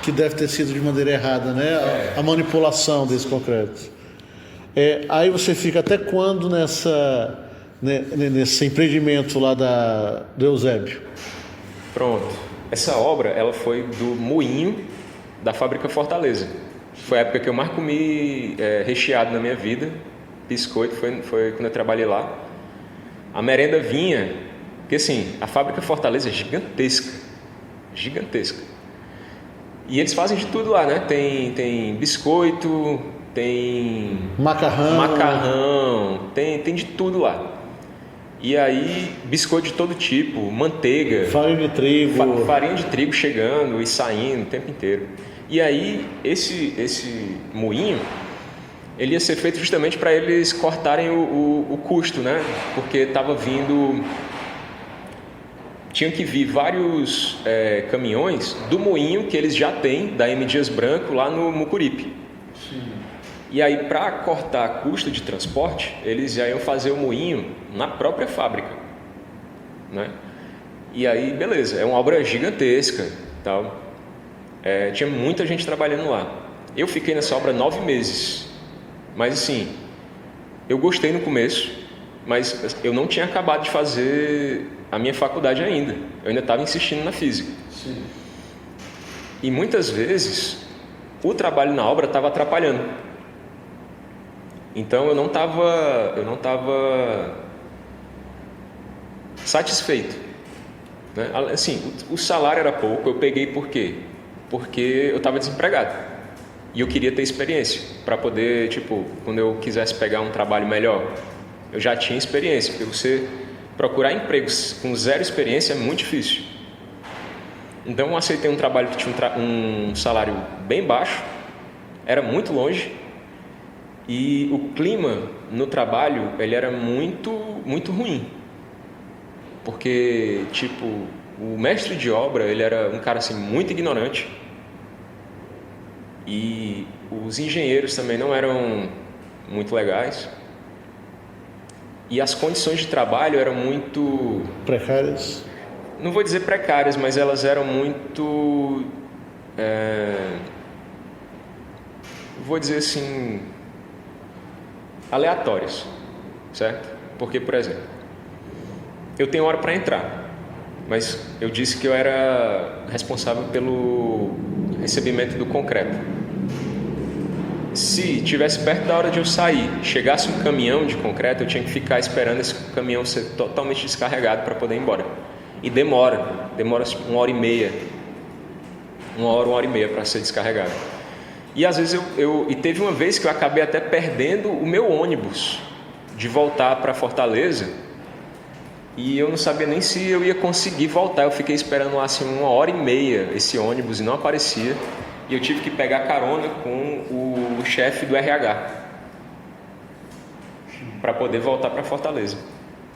Que deve ter sido de maneira errada, né? A manipulação desse concreto. Aí você fica até quando nesse empreendimento lá do Eusébio? Pronto. Essa obra ela foi do moinho da fábrica Fortaleza. Foi a época que eu mais comi recheado na minha vida. Biscoito, foi quando eu trabalhei lá. A merenda vinha... Porque assim, a fábrica Fortaleza é gigantesca. E eles fazem de tudo lá, né? Tem biscoito, tem... Macarrão, tem de tudo lá. E aí, biscoito de todo tipo, manteiga... Farinha de trigo... Farinha de trigo chegando e saindo o tempo inteiro. E aí, esse moinho, ele ia ser feito justamente para eles cortarem o custo, né? Porque estava vindo... Tinham que vir vários caminhões do moinho que eles já têm, da M. Dias Branco, lá no Mucuripe. Sim. E aí, para cortar custo de transporte, eles já iam fazer o moinho na própria fábrica. Né? E aí, beleza, é uma obra gigantesca. Tal. Tinha muita gente trabalhando lá. Eu fiquei nessa obra 9 meses. Mas assim, eu gostei no começo, mas eu não tinha acabado de fazer... a minha faculdade ainda. Eu ainda estava insistindo na física. Sim. E muitas vezes o trabalho na obra estava atrapalhando. Então eu não estava satisfeito. Né? Assim, o salário era pouco. Eu peguei por quê? Porque eu estava desempregado. E eu queria ter experiência para poder, quando eu quisesse pegar um trabalho melhor, eu já tinha experiência. Porque você... procurar empregos com 0 experiência é muito difícil. Então eu aceitei um trabalho que tinha um salário bem baixo, era muito longe, e o clima no trabalho ele era muito, muito ruim. Porque, o mestre de obra ele era um cara assim, muito ignorante, e os engenheiros também não eram muito legais. E as condições de trabalho eram muito... precárias? Não vou dizer precárias, mas elas eram muito... vou dizer assim... aleatórias, certo? Porque, por exemplo, eu tenho hora para entrar, mas eu disse que eu era responsável pelo recebimento do concreto. Se tivesse perto da hora de eu sair, chegasse um caminhão de concreto, eu tinha que ficar esperando esse caminhão ser totalmente descarregado para poder ir embora. E demora 1h30. 1 hora, 1 hora e meia para ser descarregado. E às vezes e teve uma vez que eu acabei até perdendo o meu ônibus de voltar para Fortaleza, e eu não sabia nem se eu ia conseguir voltar. Eu fiquei esperando lá assim 1 hora e meia esse ônibus e não aparecia, e eu tive que pegar carona com o chefe do RH para poder voltar para Fortaleza.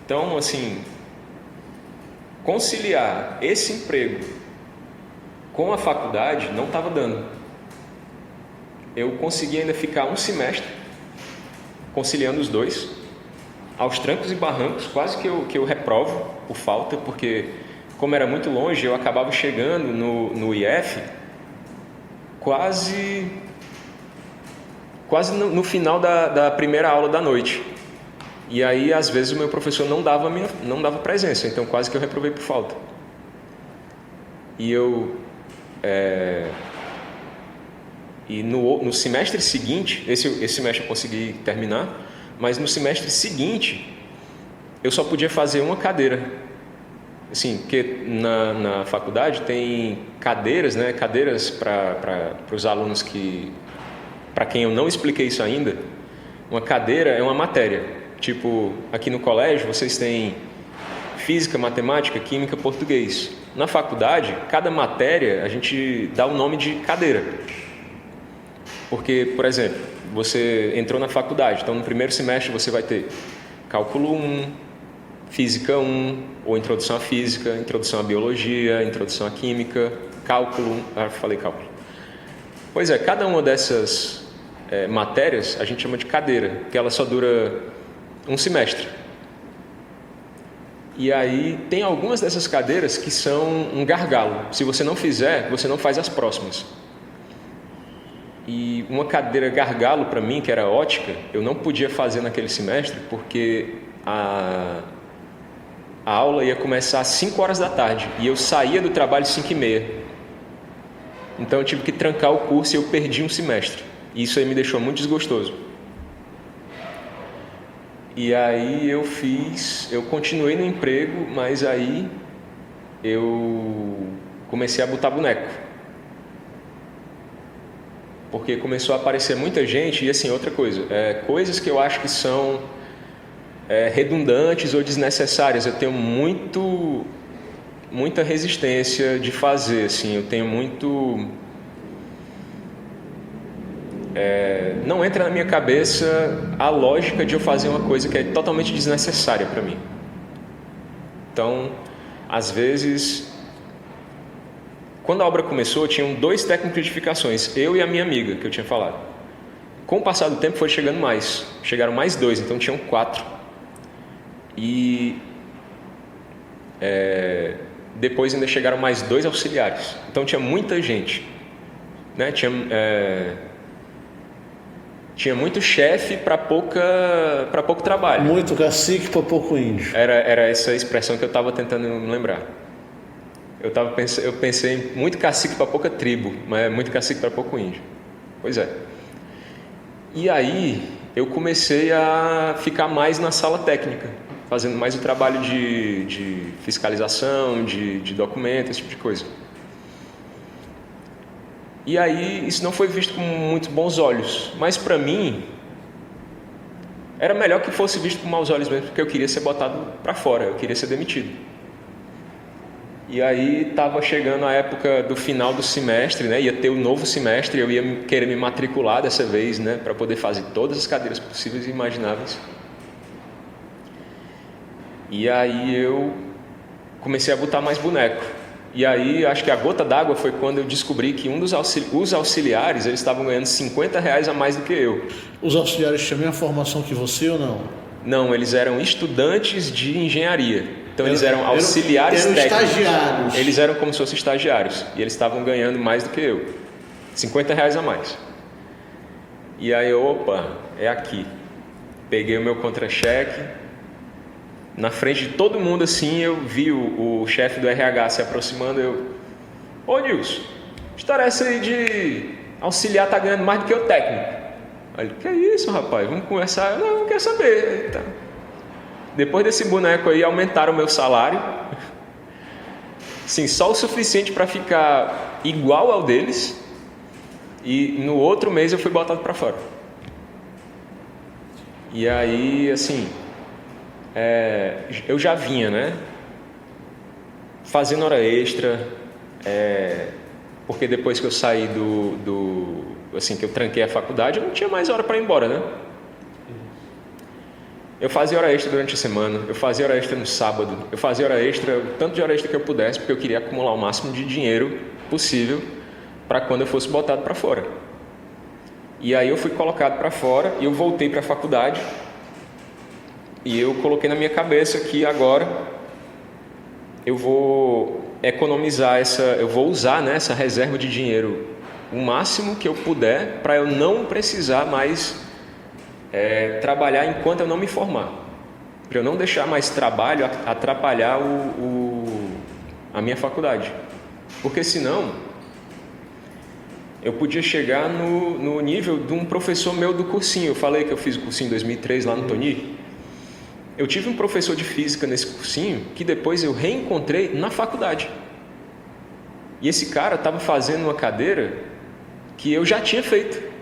Então, assim, conciliar esse emprego com a faculdade não estava dando. Eu consegui ainda ficar um semestre conciliando os dois, aos trancos e barrancos, quase que eu reprovo por falta, porque como era muito longe, eu acabava chegando no IF quase no final da primeira aula da noite. E aí, às vezes, o meu professor não dava presença, então quase que eu reprovei por falta. E no semestre seguinte, esse semestre eu consegui terminar, mas no semestre seguinte eu só podia fazer uma cadeira. Assim, porque na faculdade tem cadeiras, né? Cadeiras para os alunos para quem eu não expliquei isso ainda. Uma cadeira é uma matéria. Tipo, aqui no colégio vocês têm física, matemática, química, português. Na faculdade, cada matéria a gente dá o nome de cadeira. Porque, por exemplo, você entrou na faculdade, então no primeiro semestre você vai ter cálculo 1, física 1, ou introdução à física, introdução à biologia, introdução à química, cálculo, falei cálculo. Pois é, cada uma dessas matérias a gente chama de cadeira, que ela só dura um semestre. E aí tem algumas dessas cadeiras que são um gargalo. Se você não fizer, você não faz as próximas. E uma cadeira gargalo para mim, que era ótica, eu não podia fazer naquele semestre porque a aula ia começar às 5 horas da tarde e eu saía do trabalho às 5h30. Então eu tive que trancar o curso e eu perdi um semestre. E isso aí me deixou muito desgostoso. E aí eu continuei no emprego, mas aí eu comecei a botar boneco. Porque começou a aparecer muita gente, e assim, outra coisa, coisas que eu acho que são redundantes ou desnecessárias, eu tenho muita resistência de fazer, assim, eu tenho não entra na minha cabeça a lógica de eu fazer uma coisa que é totalmente desnecessária para mim. Então, às vezes, quando a obra começou, tinham 2 técnicos de edificações, eu e a minha amiga, que eu tinha falado. Com o passar do tempo, chegaram mais 2, então tinham 4. E depois ainda chegaram mais 2 auxiliares. Então tinha muita gente, né? Tinha muito chefe para pouco trabalho. Muito cacique para pouco índio. Era essa expressão que eu estava tentando me lembrar. Eu pensei em muito cacique para pouca tribo, mas muito cacique para pouco índio. Pois é. E aí eu comecei a ficar mais na sala técnica, fazendo mais o trabalho de fiscalização, de documento, esse tipo de coisa. E aí isso não foi visto com muito bons olhos, mas para mim era melhor que fosse visto com maus olhos mesmo, porque eu queria ser botado para fora, eu queria ser demitido. E aí estava chegando a época do final do semestre, né? Ia ter o novo semestre, eu ia querer me matricular dessa vez, né? Para poder fazer todas as cadeiras possíveis e imagináveis. E aí eu comecei a botar mais boneco. E aí, acho que a gota d'água foi quando eu descobri que os auxiliares, eles estavam ganhando R$50 a mais do que eu. Os auxiliares tinham a mesma formação que você ou não? Não, eles eram estudantes de engenharia. Então eles eram auxiliares técnicos. Estagiários. Eles eram como se fossem estagiários. E eles estavam ganhando mais do que eu. R$50 a mais. E aí, opa, é aqui. Peguei o meu contra-cheque. Na frente de todo mundo, assim, eu vi o chefe do RH se aproximando. Ô Nilson, história é essa aí de auxiliar tá ganhando mais do que o técnico? Aí ele, que é isso, rapaz? Vamos conversar? Eu, não quero saber. Então, depois desse boneco aí, aumentaram o meu salário. Sim, só o suficiente para ficar igual ao deles, e no outro mês eu fui botado para fora. E aí, assim, eu já vinha, né, fazendo hora extra, porque depois que eu saí assim, que eu tranquei a faculdade, eu não tinha mais hora para ir embora, né? Eu fazia hora extra durante a semana, eu fazia hora extra no sábado, eu fazia hora extra, o tanto de hora extra que eu pudesse, porque eu queria acumular o máximo de dinheiro possível para quando eu fosse botado para fora. E aí eu fui colocado para fora e eu voltei para a faculdade e eu coloquei na minha cabeça que agora eu vou economizar eu vou usar, né, essa reserva de dinheiro o máximo que eu puder para eu não precisar mais trabalhar enquanto eu não me formar, para eu não deixar mais trabalho atrapalhar a minha faculdade, porque senão eu podia chegar no nível de um professor meu do cursinho. Eu falei que eu fiz o cursinho em 2003 lá no Toni. Eu tive um professor de física nesse cursinho que depois eu reencontrei na faculdade, e esse cara estava fazendo uma cadeira que eu já tinha feito.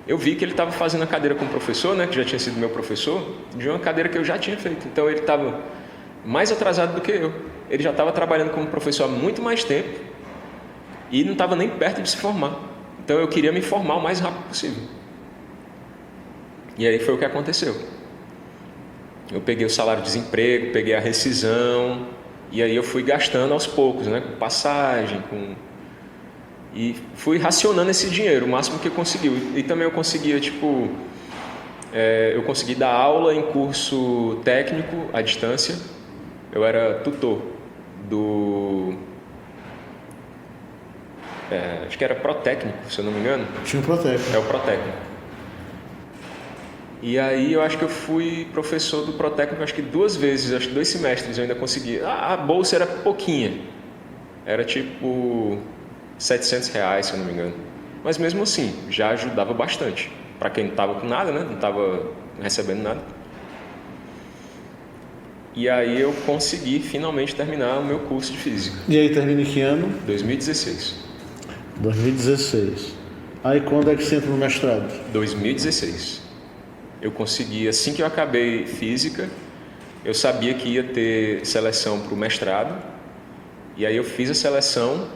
Eu vi que ele estava fazendo a cadeira com o professor, né, que já tinha sido meu professor, de uma cadeira que eu já tinha feito. Então ele estava mais atrasado do que eu. Ele já estava trabalhando como professor há muito mais tempo e não estava nem perto de se formar. Então eu queria me formar o mais rápido possível. E aí foi o que aconteceu. Eu peguei o salário de desemprego, peguei a rescisão, e aí eu fui gastando aos poucos, né, com passagem, e fui racionando esse dinheiro o máximo que eu consegui. E também eu conseguia, eu consegui dar aula em curso técnico à distância. Eu era tutor acho que era protécnico, se eu não me engano. Tinha um protécnico. É o protécnico. E aí eu acho que eu fui professor do protécnico, acho que 2 vezes, acho que 2 semestres eu ainda consegui. A bolsa era pouquinha, era tipo R$700, se eu não me engano. Mas mesmo assim, já ajudava bastante. Para quem não estava com nada, né? Não estava recebendo nada. E aí eu consegui finalmente terminar o meu curso de física. E aí termina em que ano? 2016. 2016. Aí quando é que você entra no mestrado? 2016. Eu consegui, assim que eu acabei física, eu sabia que ia ter seleção para o mestrado. E aí eu fiz a seleção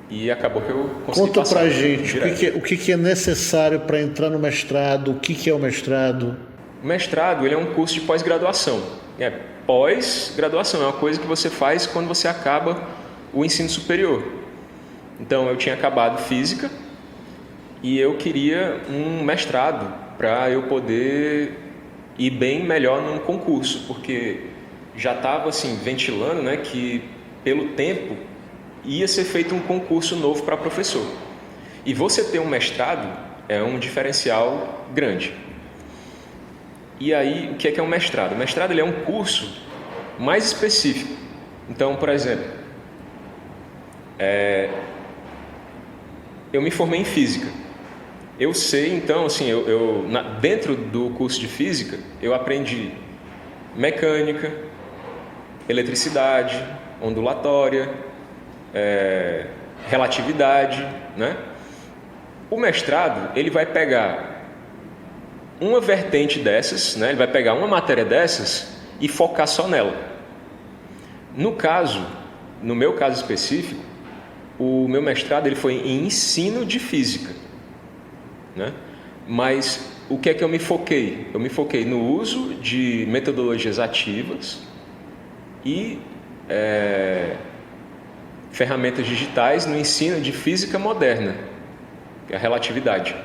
e acabou que eu consegui Conta passar. pra gente o que é necessário para entrar no mestrado, o que é o mestrado? O mestrado, ele é um curso de pós-graduação. Pós-graduação é uma coisa que você faz quando você acaba o ensino superior. Então eu tinha acabado física e eu queria um mestrado para eu poder ir bem melhor num concurso, porque já estava assim ventilando, né, que pelo tempo ia ser feito um concurso novo para professor. E você ter um mestrado é um diferencial grande. E aí, o que é um mestrado? O mestrado ele é um curso mais específico. Então, por exemplo, eu me formei em física. Eu sei, então, assim, dentro do curso de física, eu aprendi mecânica, eletricidade, ondulatória, relatividade, né? O mestrado, ele vai pegar uma vertente dessas, né? Ele vai pegar uma matéria dessas e focar só nela. No meu caso específico, o meu mestrado ele foi em ensino de física, né? Mas o que é que eu me foquei? Eu me foquei no uso de metodologias ativas e ferramentas digitais no ensino de física moderna, que é a relatividade.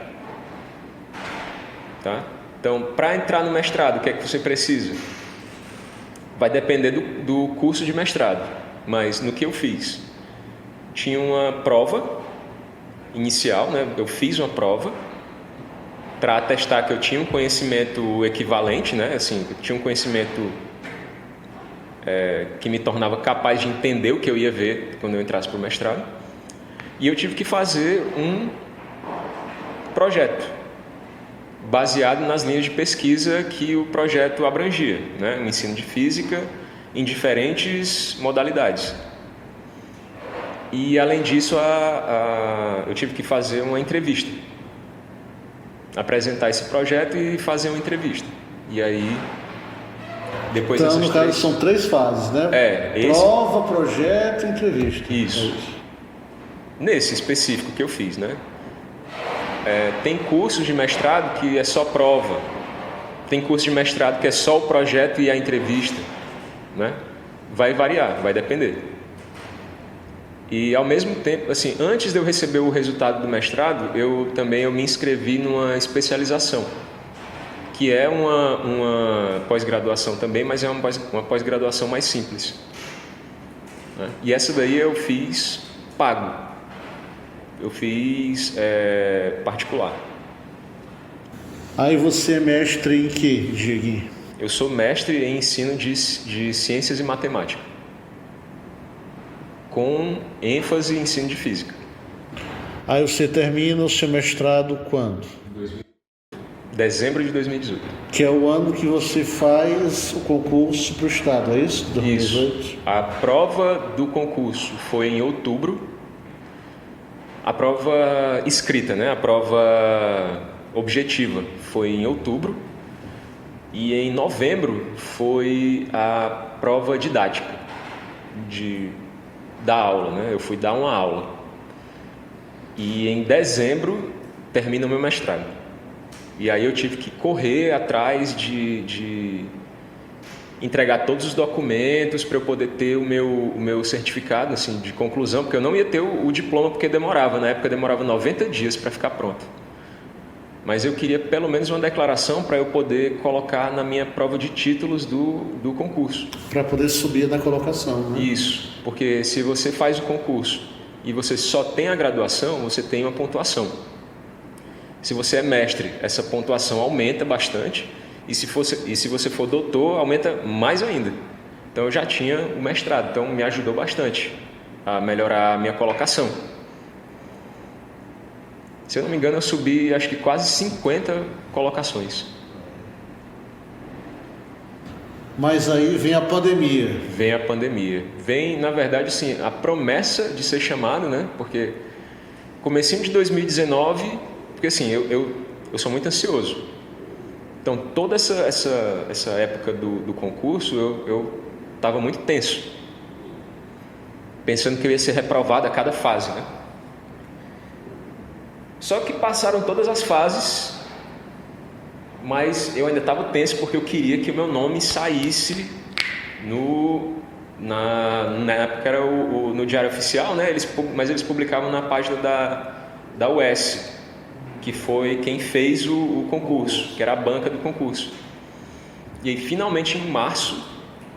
Tá? Então, para entrar no mestrado, o que é que você precisa? Vai depender do curso de mestrado, mas no que eu fiz? Tinha uma prova inicial, né? Eu fiz uma prova para atestar que eu tinha um conhecimento equivalente, né? Assim, eu tinha um conhecimento que me tornava capaz de entender o que eu ia ver quando eu entrasse para o mestrado. E eu tive que fazer um projeto baseado nas linhas de pesquisa que o projeto abrangia, né? O ensino de física em diferentes modalidades. E, além disso, eu tive que fazer uma entrevista. Apresentar esse projeto e fazer uma entrevista. E aí, depois então, no caso, são 3 fases, né? Prova, projeto e entrevista. Isso. Nesse específico que eu fiz, né? Tem cursos de mestrado que é só prova. Tem curso de mestrado que é só o projeto e a entrevista, né? Vai variar, vai depender. E, ao mesmo tempo, assim, antes de eu receber o resultado do mestrado, eu me inscrevi numa especialização, que é uma pós-graduação também, mas é uma pós-graduação mais simples, né? E essa daí eu fiz pago. Eu fiz particular. Aí você é mestre em quê, Dieguinho? Eu sou mestre em ensino de ciências e matemática, com ênfase em ensino de física. Aí você termina o seu mestrado quando? Dezembro de 2018. Que é o ano que você faz o concurso para o Estado, é isso? 2018? Isso. A prova do concurso foi em outubro. A prova escrita, né? A prova objetiva foi em outubro. E em novembro foi a prova didática da aula, né? Eu fui dar uma aula. E em dezembro termina o meu mestrado. E aí eu tive que correr atrás de entregar todos os documentos para eu poder ter o meu certificado, assim, de conclusão, porque eu não ia ter o diploma, porque demorava. Na época demorava 90 dias para ficar pronto. Mas eu queria pelo menos uma declaração para eu poder colocar na minha prova de títulos do concurso. Para poder subir na colocação, né? Isso, porque se você faz o concurso e você só tem a graduação, você tem uma pontuação. Se você é mestre, essa pontuação aumenta bastante, e se você for doutor, aumenta mais ainda. Então eu já tinha o mestrado, então me ajudou bastante a melhorar a minha colocação. Se eu não me engano, eu subi acho que quase 50 colocações. Mas aí vem a pandemia. Vem a pandemia. Vem, na verdade, sim, a promessa de ser chamado, né? Porque comecinho de 2019, porque assim, eu sou muito ansioso. Então, toda essa época do concurso, eu estava muito tenso. Pensando que eu ia ser reprovado a cada fase, né? Só que passaram todas as fases, mas eu ainda estava tenso porque eu queria que o meu nome saísse na época era no Diário Oficial, né? Mas eles publicavam na página da UES, que foi quem fez o concurso, que era a banca do concurso. E aí, finalmente, em março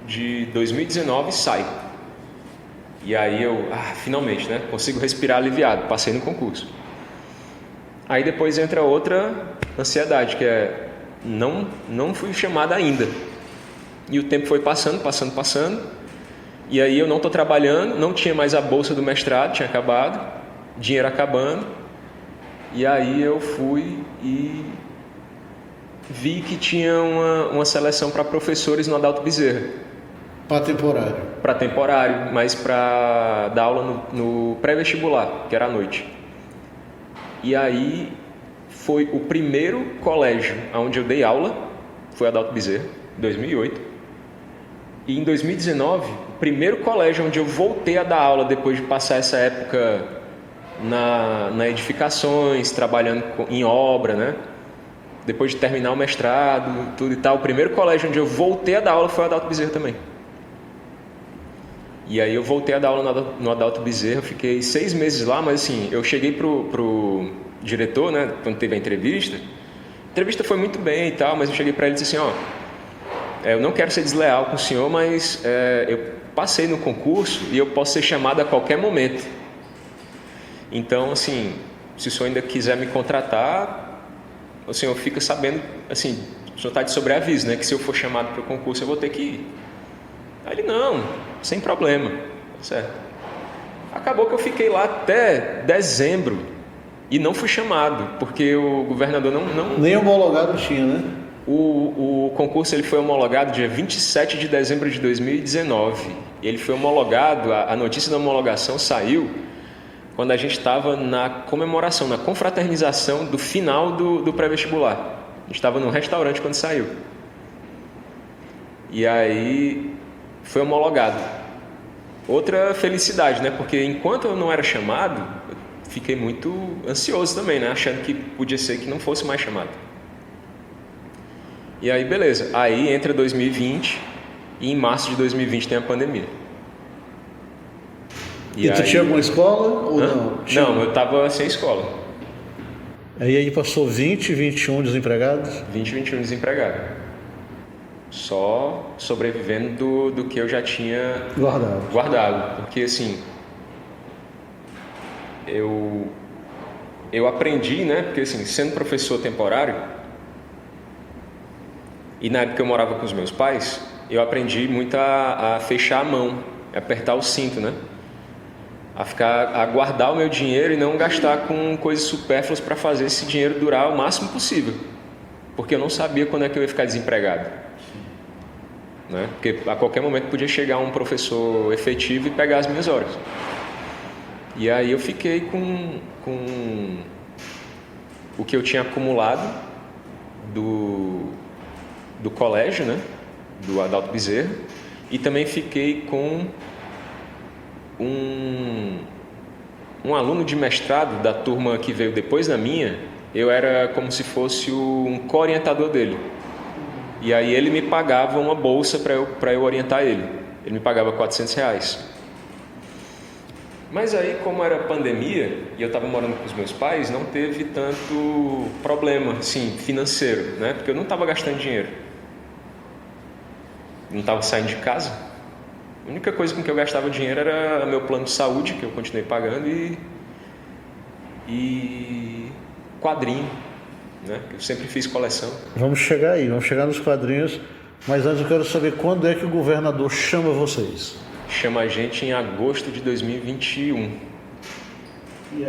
de 2019, sai. E aí eu, finalmente, né? Consigo respirar aliviado, passei no concurso. Aí depois entra outra ansiedade, que é não fui chamado ainda. E o tempo foi passando. E aí eu não estou trabalhando, não tinha mais a bolsa do mestrado, tinha acabado, dinheiro acabando. E aí eu fui e vi que tinha uma seleção para professores no Adalto Bezerra. Para temporário? Para temporário, mas para dar aula no pré-vestibular, que era à noite. E aí foi o primeiro colégio onde eu dei aula, foi Adalto Bezerra, em 2008. E em 2019, o primeiro colégio onde eu voltei a dar aula depois de passar essa época na edificações, trabalhando em obra, né? Depois de terminar o mestrado, tudo e tal, o primeiro colégio onde eu voltei a dar aula foi o Adalto Bezerra também. E aí eu voltei a dar aula no Adalto Bezerra, fiquei 6 meses lá, mas assim, eu cheguei pro diretor, né, quando teve a entrevista foi muito bem e tal, mas eu cheguei para ele e disse assim, eu não quero ser desleal com o senhor, mas eu passei no concurso e eu posso ser chamado a qualquer momento. Então, assim, se o senhor ainda quiser me contratar, o senhor fica sabendo, assim, o senhor está de sobreaviso, né, que se eu for chamado para o concurso eu vou ter que ir. Aí ele, não, sem problema, certo. Acabou que eu fiquei lá até dezembro e não fui chamado, porque o governador não... Nem homologado tinha, né? O concurso ele foi homologado dia 27 de dezembro de 2019. Ele foi homologado, a notícia da homologação saiu quando a gente estava na comemoração, na confraternização do final do pré-vestibular. A gente estava num restaurante quando saiu. E aí foi homologado. Outra felicidade, né? Porque enquanto eu não era chamado, eu fiquei muito ansioso também, né? Achando que podia ser que não fosse mais chamado. E aí, beleza. Aí entra 2020 e em março de 2020 tem a pandemia. E tu tinha alguma escola ou não? Não, eu estava sem escola. Aí passou 20, 21 desempregados? 20, 21 desempregados. Só sobrevivendo do que eu já tinha guardado. Porque assim, eu aprendi, né? Porque assim, sendo professor temporário, e na época eu morava com os meus pais, eu aprendi muito a fechar a mão, a apertar o cinto, né? A guardar o meu dinheiro e não gastar com coisas supérfluas para fazer esse dinheiro durar o máximo possível. Porque eu não sabia quando é que eu ia ficar desempregado. Né? Porque a qualquer momento podia chegar um professor efetivo e pegar as minhas horas. E aí eu fiquei com o que eu tinha acumulado do colégio, né? Do Adalto Bezerra, e também fiquei com um aluno de mestrado da turma que veio depois da minha. Eu era como se fosse um co-orientador dele. E aí ele me pagava uma bolsa para eu orientar ele. Ele me pagava R$400. Mas aí, como era pandemia e eu estava morando com os meus pais, não teve tanto problema, assim, financeiro, né? Porque eu não estava gastando dinheiro. Não estava saindo de casa. A única coisa com que eu gastava dinheiro era meu plano de saúde, que eu continuei pagando, e quadrinho, né? Eu sempre fiz coleção. Vamos chegar aí, vamos chegar nos quadrinhos, mas antes eu quero saber quando é que o governador chama vocês? Chama a gente em agosto de 2021.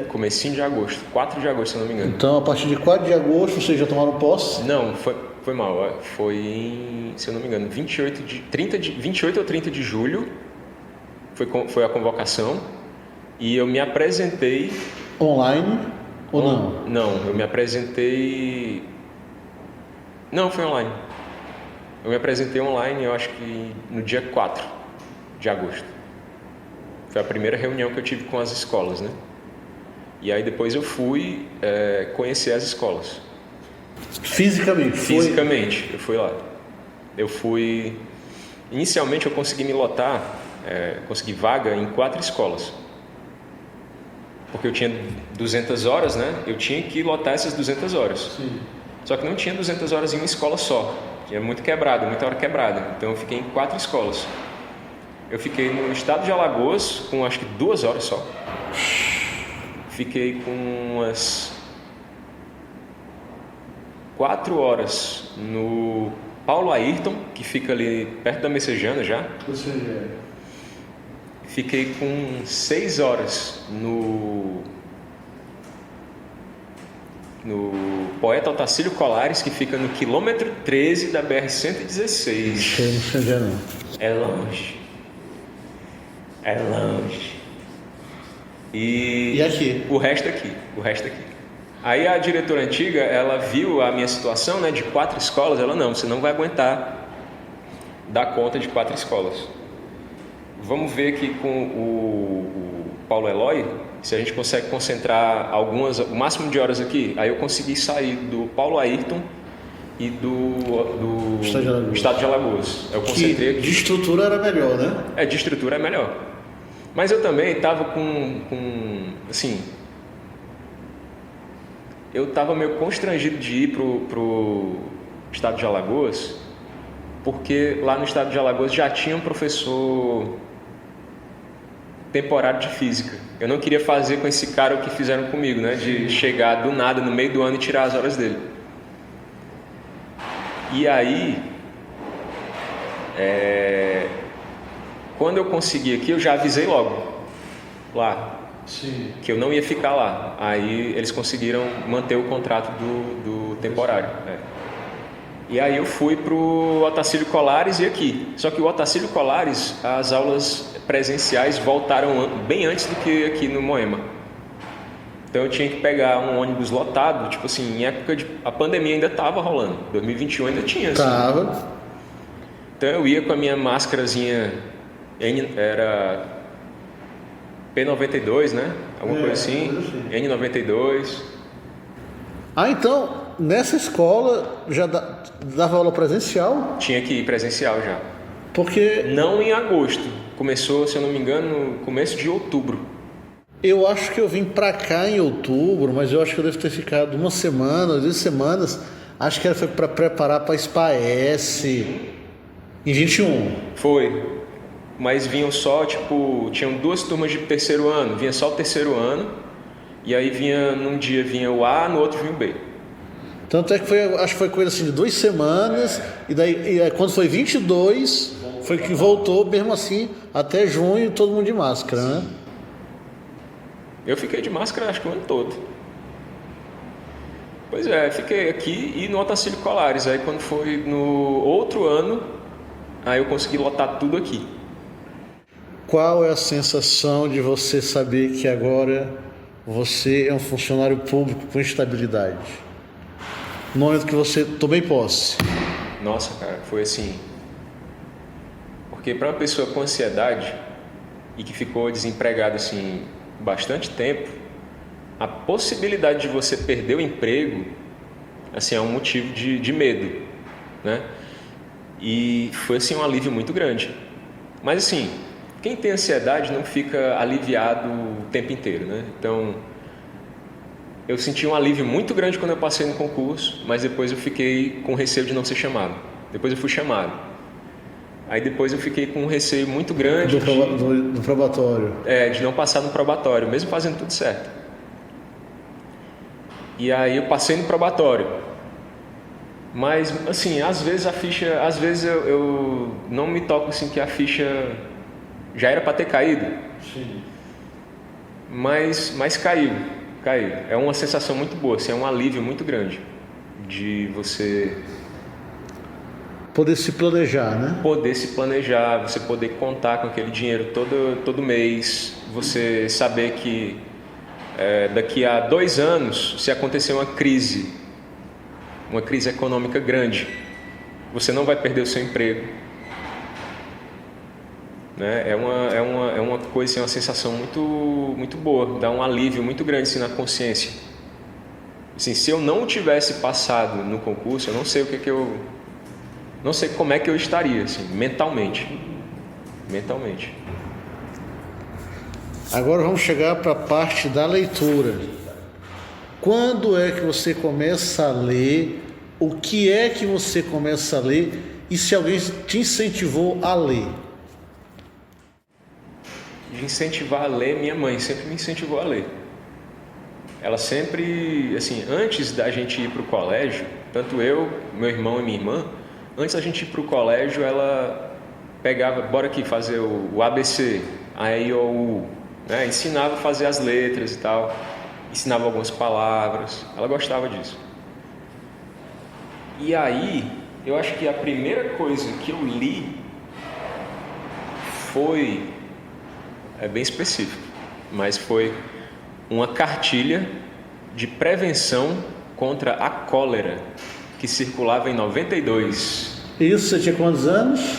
Comecinho de agosto, 4 de agosto, se eu não me engano. Então, a partir de 4 de agosto, vocês já tomaram posse? Não, foi mal. Foi em, se eu não me engano, 28 ou 30 de julho foi a convocação. E eu me apresentei... Online ou não? Não, eu me apresentei... Não, foi online. Eu me apresentei online, eu acho que no dia 4 de agosto. Foi a primeira reunião que eu tive com as escolas, né? E aí depois eu fui conhecer as escolas. Fisicamente? Fisicamente, eu fui lá. Eu fui... Inicialmente eu consegui me lotar, consegui vaga em 4 escolas. Porque eu tinha 200 horas, né? Eu tinha que lotar essas 200 horas. Sim. Só que não tinha 200 horas em uma escola só. Tinha muito quebrado, muita hora quebrada. Então eu fiquei em 4 escolas. Eu fiquei no estado de Alagoas com acho que 2 horas só. Fiquei com umas 4 horas no Paulo Ayrton, que fica ali perto da Messejana já. Fiquei com 6 horas no Poeta Otacílio Colares, que fica no quilômetro 13 da BR-116. Não sei não. É longe. É longe. E aqui? O resto aqui. Aí a diretora antiga, ela viu a minha situação, né, de 4 escolas. Ela, não, você não vai aguentar dar conta de 4 escolas. Vamos ver aqui com o Paulo Eloy, se a gente consegue concentrar o máximo de horas aqui. Aí eu consegui sair do Paulo Ayrton e do Estado de Alagoas. Eu concentrei aqui. De estrutura era melhor, né? De estrutura é melhor. Mas eu também estava assim, eu estava meio constrangido de ir pro Estado de Alagoas, porque lá no Estado de Alagoas já tinha um professor temporário de física. Eu não queria fazer com esse cara o que fizeram comigo, né? De chegar do nada no meio do ano e tirar as horas dele. E aí, quando eu consegui aqui, eu já avisei logo lá. Sim. Que eu não ia ficar lá. Aí eles conseguiram manter o contrato do temporário. E aí eu fui pro Otacílio Colares e aqui. Só que o Otacílio Colares, as aulas presenciais voltaram bem antes do que aqui no Moema. Então eu tinha que pegar um ônibus lotado, tipo assim, em época de... A pandemia ainda estava rolando, 2021 ainda tinha, assim. Tava. Então eu ia com a minha máscarazinha, era P92, né? Alguma coisa assim, N92. Ah, então, nessa escola já dava aula presencial? Tinha que ir presencial já. Porque Não em agosto, começou, se eu não me engano, no começo de outubro. eu acho que eu vim pra cá em outubro, mas eu acho que eu devo ter ficado uma semana, 2 semanas. Acho que foi para preparar para SPAES em 21. Foi, mas vinham só, tipo, tinham 2 turmas de terceiro ano, vinha só o terceiro ano, e aí vinha, num dia vinha o A, no outro vinha o B. Tanto é que foi, acho que foi coisa assim de 2 semanas, e aí quando foi 22, foi que voltou mesmo assim até junho, todo mundo de máscara, né? Eu fiquei de máscara acho que o ano todo. Pois é, fiquei aqui e no Otacílio Colares, aí quando foi no outro ano, aí eu consegui lotar tudo aqui. Qual é a sensação de você saber que agora você é um funcionário público com estabilidade? No momento que você tomei posse. Nossa, cara, foi assim. Porque para uma pessoa com ansiedade e que ficou desempregado assim bastante tempo, a possibilidade de você perder o emprego assim é um motivo de medo, né? E foi assim um alívio muito grande. Mas assim, quem tem ansiedade não fica aliviado o tempo inteiro, né? Então, eu senti um alívio muito grande quando eu passei no concurso, mas depois eu fiquei com receio de não ser chamado. Depois eu fui chamado. Aí depois eu fiquei com um receio muito grande Do probatório. de não passar no probatório, mesmo fazendo tudo certo. E aí eu passei no probatório. Mas, assim, às vezes a ficha... Às vezes eu não me toco assim que a ficha já era para ter caído. Sim. Mas caiu. É uma sensação muito boa, assim, é um alívio muito grande de você Poder se planejar, né? poder se planejar, você poder contar com aquele dinheiro todo mês, você saber que daqui a 2 anos, se acontecer uma crise econômica grande, você não vai perder o seu emprego. Né? É uma coisa, assim, uma sensação muito boa, dá um alívio muito grande assim, na consciência. Assim, se eu não tivesse passado no concurso, eu não sei não sei como é que eu estaria, assim, mentalmente. Agora vamos chegar para a parte da leitura. Quando é que você começa a ler? O que é que você começa a ler? E se alguém te incentivou a ler? De incentivar a ler, minha mãe sempre me incentivou a ler. Ela sempre, assim, antes da gente ir para o colégio, tanto eu, meu irmão e minha irmã, antes da gente ir para o colégio, ela pegava, bora aqui fazer o ABC, a E, I, O, U, né? Ensinava a fazer as letras e tal, ensinava algumas palavras, ela gostava disso. E aí, eu acho que a primeira coisa que eu li foi, é bem específico, mas foi uma cartilha de prevenção contra a cólera que circulava em 92. Isso, você tinha quantos anos?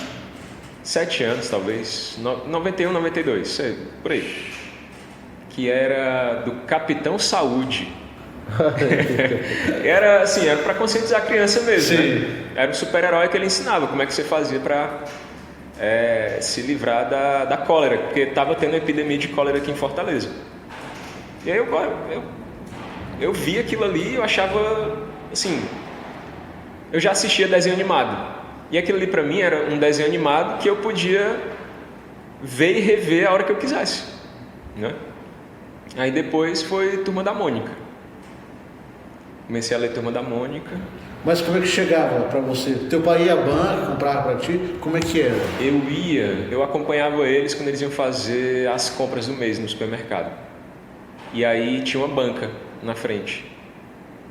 7 anos, talvez. 91, 92, sei, por aí. Que era do Capitão Saúde. Era assim, era para conscientizar a criança mesmo, né? Era o super-herói que ele ensinava, como é que você fazia para se livrar da cólera, porque estava tendo uma epidemia de cólera aqui em Fortaleza. E aí eu vi aquilo ali e eu achava, assim, eu já assistia desenho animado. E aquilo ali para mim era um desenho animado que eu podia ver e rever a hora que eu quisesse, né? Aí depois foi Turma da Mônica. Comecei a ler Turma da Mônica. Mas como é que chegava para você? Teu pai ia à banca, comprava para ti? Como é que era? Eu acompanhava eles quando eles iam fazer as compras do mês no supermercado. E aí tinha uma banca na frente.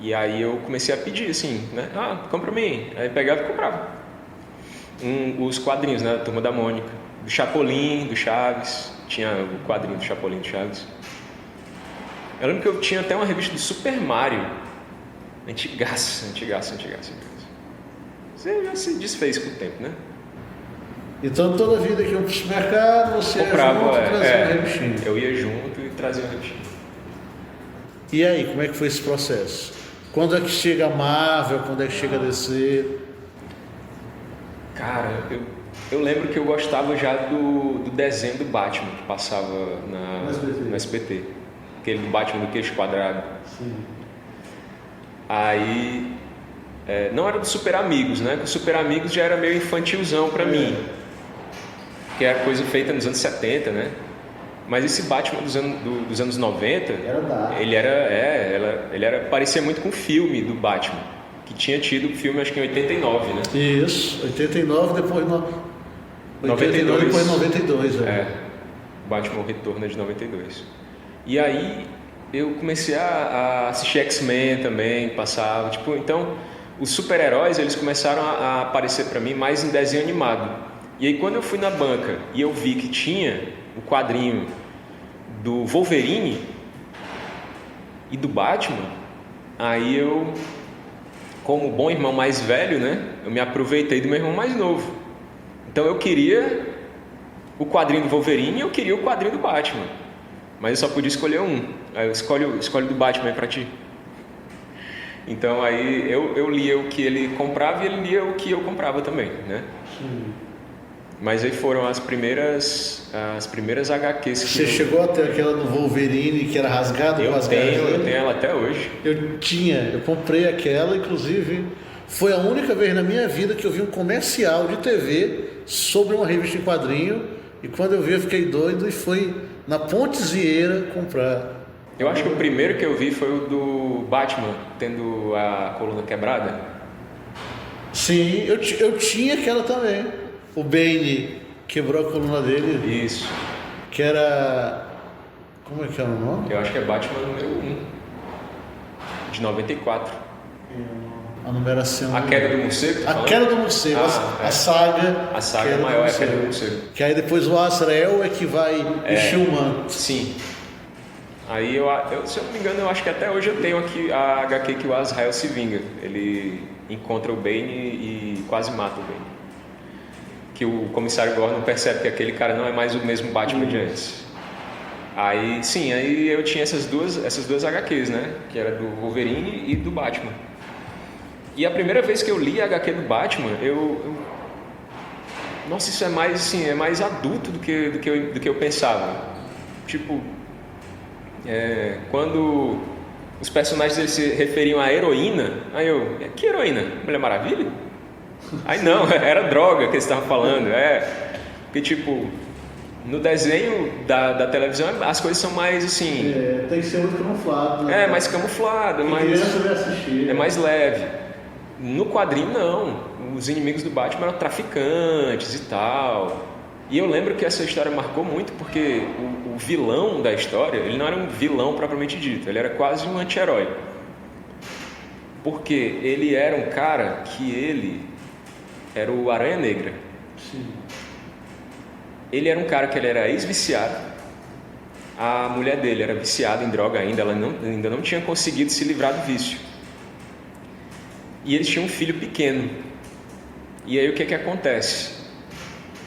E aí eu comecei a pedir, assim, né? Compra pra mim. Aí pegava e comprava. Os quadrinhos, né? Da Turma da Mônica. Do Chapolin, do Chaves. Tinha o quadrinho do Chapolin, do Chaves. Eu lembro que eu tinha até uma revista do Super Mario. Antigaço. Você já se desfez com o tempo, né? Então toda vida que eu ia pro supermercado, você comprava, ia junto e trazia uma revistinha. Eu ia junto e trazia uma revistinha. E aí, como é que foi esse processo? Quando é que chega a Marvel? Quando é que chega a DC? Cara, eu lembro que eu gostava já do desenho do Batman que passava no SBT. Aquele do Batman do queixo quadrado. Sim. Aí, não era do Super Amigos, né? Porque o Super Amigos já era meio infantilzão pra mim. Que era coisa feita nos anos 70, né? Mas esse Batman dos anos 90, parecia muito com o filme do Batman, que tinha tido o filme acho que em 89, né? Isso, 89, depois 92. Depois 92, Batman Retorno é de 92. E aí eu comecei a assistir X-Men também, passava, tipo, então os super-heróis eles começaram a aparecer pra mim mais em desenho animado. E aí quando eu fui na banca e eu vi que tinha o quadrinho do Wolverine e do Batman, aí eu, como bom irmão mais velho, né, eu me aproveitei do meu irmão mais novo. Então eu queria o quadrinho do Wolverine e eu queria o quadrinho do Batman, mas eu só podia escolher um. Aí eu escolhe do Batman aí pra ti. Então aí eu lia o que ele comprava e ele lia o que eu comprava também, né? Sim. Mas aí foram as primeiras HQs que Você chegou até aquela do Wolverine que era rasgado? Eu tenho ela até hoje. Eu comprei aquela, inclusive foi a única vez na minha vida que eu vi um comercial de TV sobre uma revista em quadrinho, e quando eu vi eu fiquei doido e fui na Pontes comprar. Eu acho que o primeiro que eu vi foi o do Batman tendo a coluna quebrada. Sim, eu tinha aquela também. O Bane quebrou a coluna dele. Isso. Que era... Como é que era o nome? Eu acho que é Batman número 1. De 94. A numeração... A Queda do Morcego? A Queda do Morcego. A saga... A saga maior é a Queda do Morcego. Que aí depois o Azrael é que vai encher o manto. Sim. Aí se eu não me engano, eu acho que até hoje eu tenho aqui a HQ que o Azrael se vinga. Ele encontra o Bane e quase mata o Bane. Que o comissário Gordon percebe que aquele cara não é mais o mesmo Batman de antes. Aí eu tinha essas duas HQs, né? Que era do Wolverine e do Batman. E a primeira vez que eu li a HQ do Batman, nossa, isso é mais assim, é mais adulto do que eu pensava. Tipo, quando os personagens eles se referiam à heroína, aí que heroína? Mulher Maravilha? Aí não, era droga que eles estavam falando. Porque tipo, no desenho da televisão as coisas são mais assim... tem que ser muito camuflado, né? Mais camuflado, é mais leve. No quadrinho não, os inimigos do Batman eram traficantes e tal. E eu lembro que essa história marcou muito porque o vilão da história, ele não era um vilão propriamente dito, ele era quase um anti-herói. Porque ele era um cara que ele era o Aranha Negra. Sim. Ele era um cara que ele era ex-viciado. A mulher dele era viciada em droga ainda, ela ainda não tinha conseguido se livrar do vício. E eles tinham um filho pequeno. E aí o que acontece?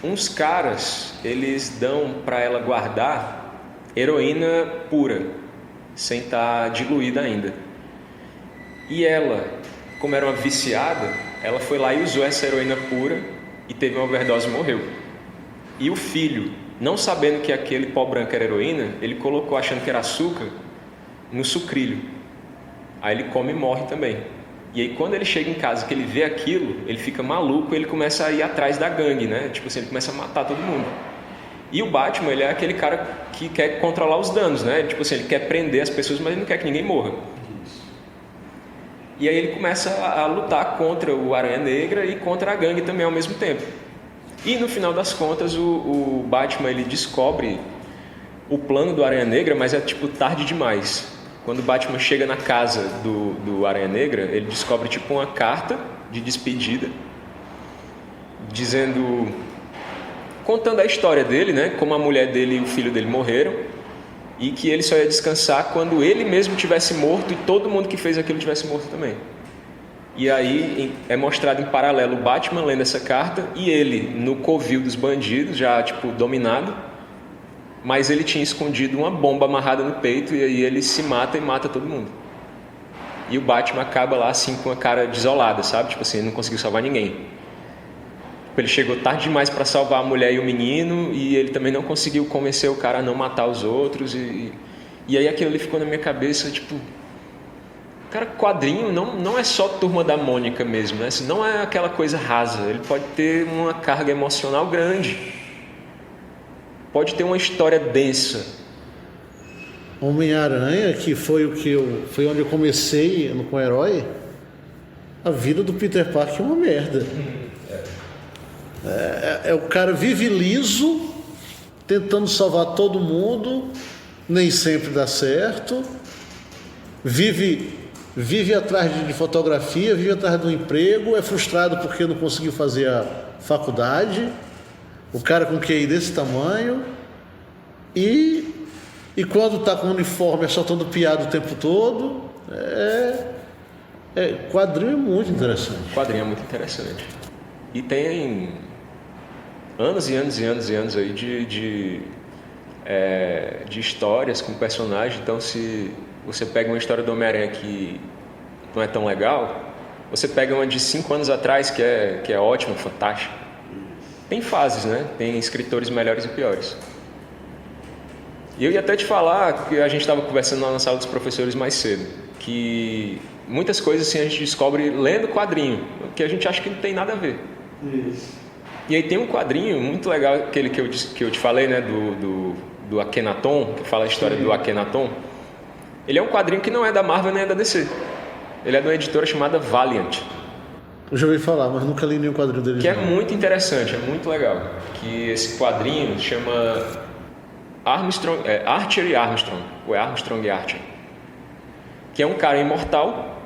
Uns caras, eles dão para ela guardar heroína pura, sem estar diluída ainda. E ela, como era uma viciada, ela foi lá e usou essa heroína pura e teve uma overdose e morreu. E o filho, não sabendo que aquele pó branco era heroína, ele colocou, achando que era açúcar, no sucrilho. Aí ele come e morre também. E aí quando ele chega em casa, que ele vê aquilo, ele fica maluco e ele começa a ir atrás da gangue, né? Tipo assim, ele começa a matar todo mundo. E o Batman, ele é aquele cara que quer controlar os danos, né? Tipo assim, ele quer prender as pessoas, mas ele não quer que ninguém morra. E aí ele começa a lutar contra o Aranha Negra e contra a gangue também ao mesmo tempo. E no final das contas o Batman ele descobre o plano do Aranha Negra, mas é tipo tarde demais. Quando o Batman chega na casa do Aranha Negra, ele descobre tipo uma carta de despedida, contando a história dele, né? Como a mulher dele e o filho dele morreram, e que ele só ia descansar quando ele mesmo tivesse morto e todo mundo que fez aquilo tivesse morto também. E aí é mostrado em paralelo o Batman lendo essa carta e ele no covil dos bandidos, já tipo dominado, mas ele tinha escondido uma bomba amarrada no peito e aí ele se mata e mata todo mundo. E o Batman acaba lá assim com a cara desolada, sabe? Tipo assim, ele não conseguiu salvar ninguém. Ele chegou tarde demais para salvar a mulher e o menino e ele também não conseguiu convencer o cara a não matar os outros. E aí aquilo ali ficou na minha cabeça, tipo... Cara, quadrinho não é só Turma da Mônica mesmo, né? Não é aquela coisa rasa. Ele pode ter uma carga emocional grande. Pode ter uma história densa. Homem-Aranha, que foi foi onde eu comecei com o herói, a vida do Peter Parker é uma merda. O cara vive liso, tentando salvar todo mundo, nem sempre dá certo, vive atrás de fotografia, vive atrás do emprego, é frustrado porque não conseguiu fazer a faculdade, o cara com QI desse tamanho, e quando está com o uniforme é soltando piada o tempo todo. Quadrinho é muito interessante. Quadrinho é muito interessante. E tem anos e anos e anos e anos aí de histórias com personagens. Então, se você pega uma história do Homem-Aranha que não é tão legal, você pega uma de 5 anos atrás que é ótima, fantástica. Tem fases, né? Tem escritores melhores e piores. E eu ia até te falar que a gente estava conversando lá na sala dos professores mais cedo, que muitas coisas assim a gente descobre lendo quadrinho, que a gente acha que não tem nada a ver. Isso. E aí tem um quadrinho muito legal, aquele que eu te falei, né, do Akhenaton, que fala a história do Akhenaton. Ele é um quadrinho que não é da Marvel nem é da DC. Ele é de uma editora chamada Valiant. Eu já ouvi falar, mas nunca li nenhum quadrinho deles. Que é muito interessante, é muito legal. Que esse quadrinho chama Archer e Armstrong, ou é Armstrong e Archer. Que é um cara imortal,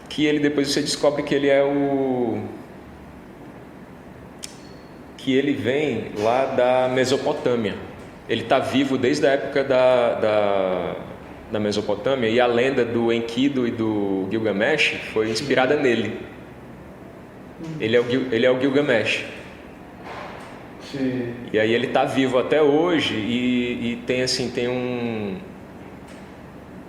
que ele depois você descobre que ele é que ele vem lá da Mesopotâmia. Ele está vivo desde a época da Mesopotâmia, e a lenda do Enkidu e do Gilgamesh foi inspirada nele. Ele é o Gilgamesh. Sim. E aí ele está vivo até hoje e tem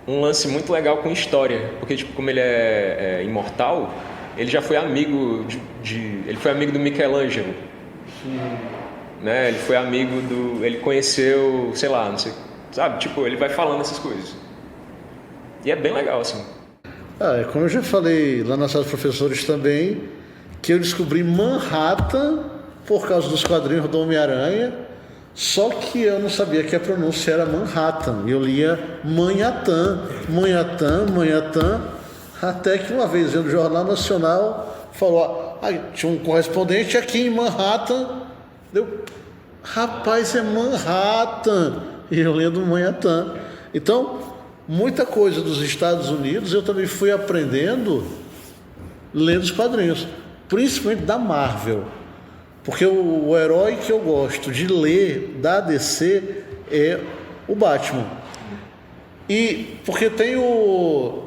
um lance muito legal com história, porque tipo, como ele é imortal, ele já foi amigo ele foi amigo do Michelangelo. Sim. Né? Ele foi amigo ele conheceu, sei lá, não sei, sabe? Tipo, ele vai falando essas coisas. E é bem legal assim. Como eu já falei lá na sala dos professores também, que eu descobri Manhattan por causa dos quadrinhos do Homem-Aranha, só que eu não sabia que a pronúncia era Manhattan. Eu lia Manhattan, até que uma vez no Jornal Nacional falou, tinha um correspondente aqui em Manhattan. Rapaz, é Manhattan. E eu lendo Manhattan. Então, muita coisa dos Estados Unidos eu também fui aprendendo lendo os quadrinhos, principalmente da Marvel. Porque o herói que eu gosto de ler da DC é o Batman. E porque tem o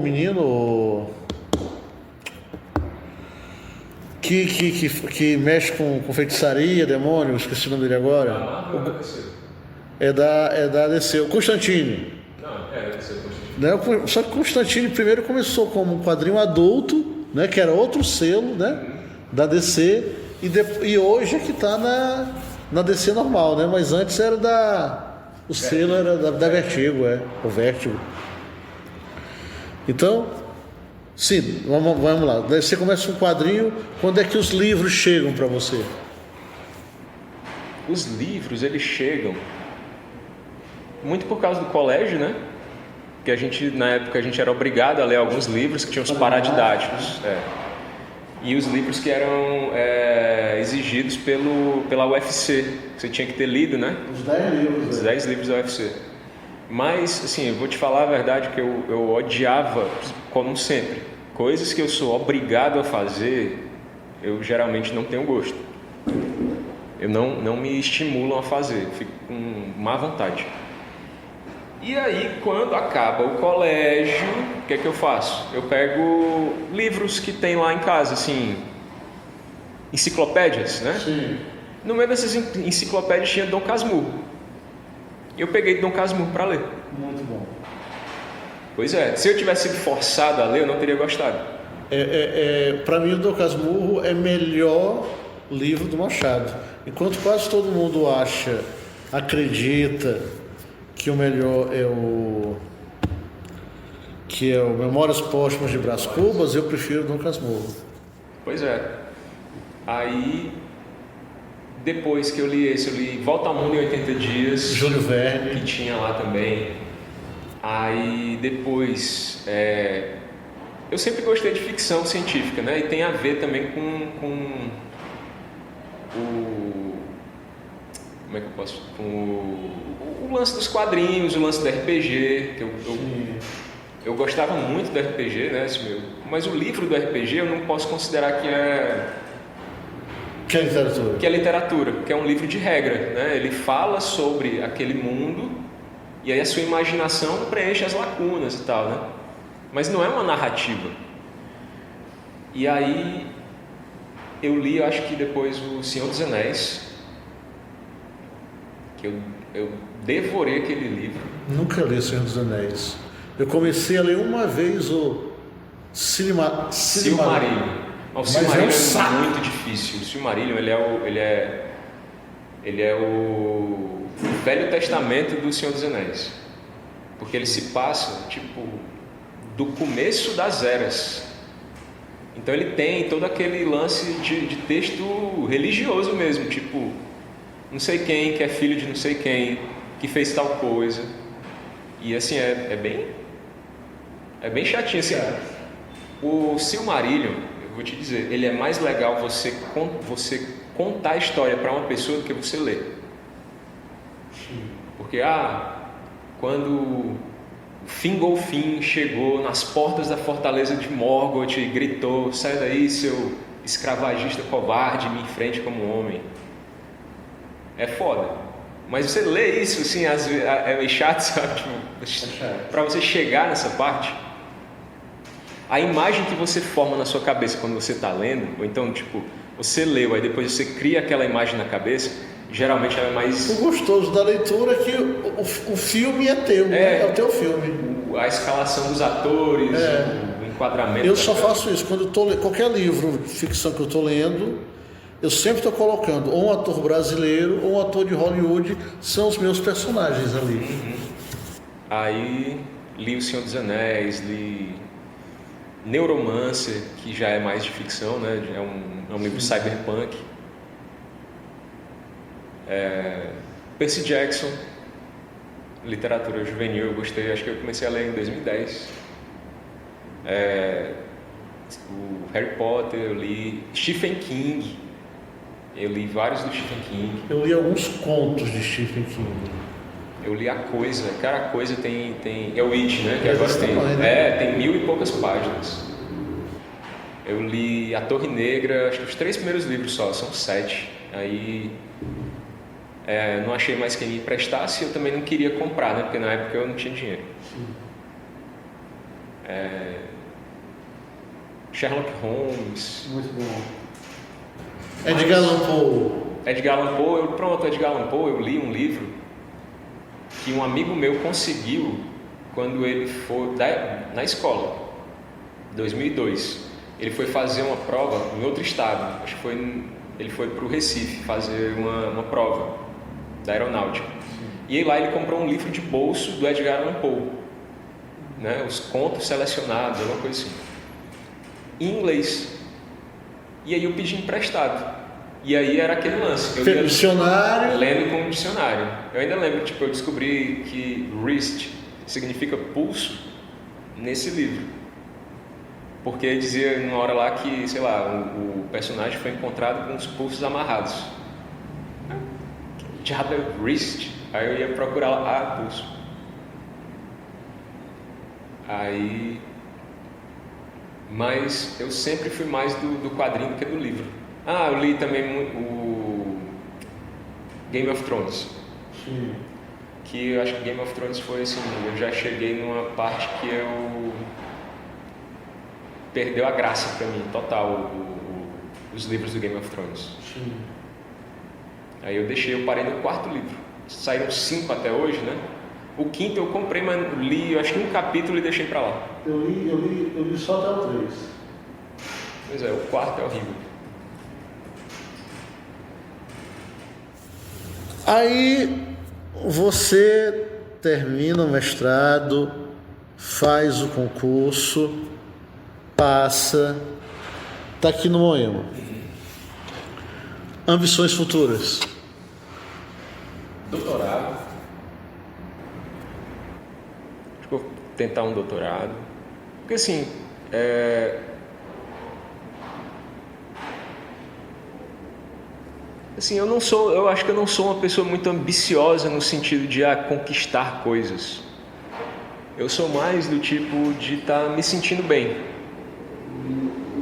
menino que mexe com feitiçaria, demônio, esqueci o nome dele agora. É da DC, o Constantine. Não, é da DC. Só que Constantine primeiro começou como um quadrinho adulto, né, que era outro selo, né, da DC, e hoje é que está na DC normal, né, mas antes era o selo era da Vertigo, o Vertigo. Então, sim, vamos lá. Daí você começa um quadrinho, quando é que os livros chegam para você? Os livros, eles chegam muito por causa do colégio, né? Que na época a gente era obrigado a ler alguns livros que tinham os paradidáticos. E os livros que eram exigidos pela UFC, que você tinha que ter lido, né? Os 10 livros. Os 10 livros da UFC. Mas, assim, eu vou te falar a verdade que eu odiava, como sempre, coisas que eu sou obrigado a fazer, eu geralmente não tenho gosto. Eu não me estimulam a fazer, eu fico com má vontade. E aí, quando acaba o colégio, o que é que eu faço? Eu pego livros que tem lá em casa, assim, enciclopédias, né? Sim. No meio dessas enciclopédias tinha Dom Casmurro. Eu peguei Dom Casmurro para ler. Muito bom. Pois é, se eu tivesse sido forçado a ler, eu não teria gostado. Para mim, o Dom Casmurro é melhor livro do Machado. Enquanto quase todo mundo acredita que o melhor é o Memórias Póstumas de Brás Cubas, eu prefiro Dom Casmurro. Pois é. Aí, depois que eu li esse, eu li Volta ao Mundo em 80 Dias. Júlio Verne. Que tinha lá também. Aí, depois... eu sempre gostei de ficção científica, né? E tem a ver também com o... Como é que eu posso... Com o lance dos quadrinhos, o lance do RPG, que eu gostava muito do RPG, né? Mas o livro do RPG eu não posso considerar que é... Que é literatura? Que é literatura, que é um livro de regra, né? Ele fala sobre aquele mundo e aí a sua imaginação preenche as lacunas e tal, né? Mas não é uma narrativa. E aí eu li, acho que depois, o Senhor dos Anéis, que eu devorei aquele livro. Nunca li o Senhor dos Anéis. Eu comecei a ler uma vez o Silmarillion. O Silmarillion é muito difícil. O Silmarillion, ele é o Velho Testamento do Senhor dos Anéis. Porque ele se passa, tipo, do começo das eras. Então ele tem todo aquele lance de texto religioso mesmo, tipo, não sei quem, que é filho de não sei quem, que fez tal coisa. E assim, é bem chatinho assim. O Silmarillion, eu vou te dizer, ele é mais legal você contar a história para uma pessoa do que você ler. Porque, quando Fingolfin chegou nas portas da fortaleza de Morgoth e gritou: sai daí, seu escravagista covarde, me enfrente como homem. É foda. Mas você lê isso, assim, é meio chato, sabe? Para você chegar nessa parte, a imagem que você forma na sua cabeça quando você está lendo, ou então, tipo, você leu, aí depois você cria aquela imagem na cabeça, geralmente ela é mais... O gostoso da leitura é que o filme é teu, é o teu filme. A escalação dos atores, o enquadramento... Eu só faço isso, quando eu tô lendo qualquer livro de ficção que eu estou lendo, eu sempre estou colocando ou um ator brasileiro ou um ator de Hollywood, são os meus personagens ali. Uhum. Aí li O Senhor dos Anéis, li Neuromancer, que já é mais de ficção, né? É um livro cyberpunk. Percy Jackson, literatura juvenil, eu gostei, acho que eu comecei a ler em 2010. O Harry Potter, eu li Stephen King, eu li vários do Stephen King. Eu li alguns contos de Stephen King. Eu li A Coisa, cara, A Coisa tem é o It, né? Que agora tem, tem 1000 e poucas páginas. Eu li A Torre Negra, acho que os 3 primeiros livros só, são 7. Aí não achei mais quem me emprestasse e eu também não queria comprar, né? Porque na época eu não tinha dinheiro. Sherlock Holmes. Muito bom. Edgar Allan Poe. Edgar Allan Poe, eu li um livro que um amigo meu conseguiu quando ele foi na escola, 2002. Ele foi fazer uma prova em outro estado, acho que ele foi para o Recife fazer uma prova da aeronáutica. E aí lá ele comprou um livro de bolso do Edgar Allan Poe, né? Os contos selecionados, alguma coisa assim, em inglês. E aí eu pedi emprestado. E aí era aquele lance. Eu ia dicionário. Lendo com um dicionário. Eu ainda lembro, eu descobri que wrist significa pulso nesse livro. Porque dizia numa hora lá que, sei lá, o personagem foi encontrado com os pulsos amarrados. Que diabo é wrist? Aí eu ia procurar lá, pulso. Aí... Mas eu sempre fui mais do quadrinho do que do livro. Eu li também o Game of Thrones. Sim. Que eu acho que Game of Thrones foi assim, eu já cheguei numa parte que eu... Perdeu a graça pra mim, total, os livros do Game of Thrones. Sim. Aí eu parei no 4º livro. Saíram 5 até hoje, né? O 5º eu comprei, mas li, eu acho que um capítulo e deixei pra lá. Eu li só até o 3. Pois é, o 4º é horrível. Aí você termina o mestrado, faz o concurso, passa, está aqui no Moema. Ambições futuras? Doutorado. Acho que vou tentar um doutorado. Porque assim, assim, eu acho que eu não sou uma pessoa muito ambiciosa no sentido de conquistar coisas. Eu sou mais do tipo de estar me sentindo bem.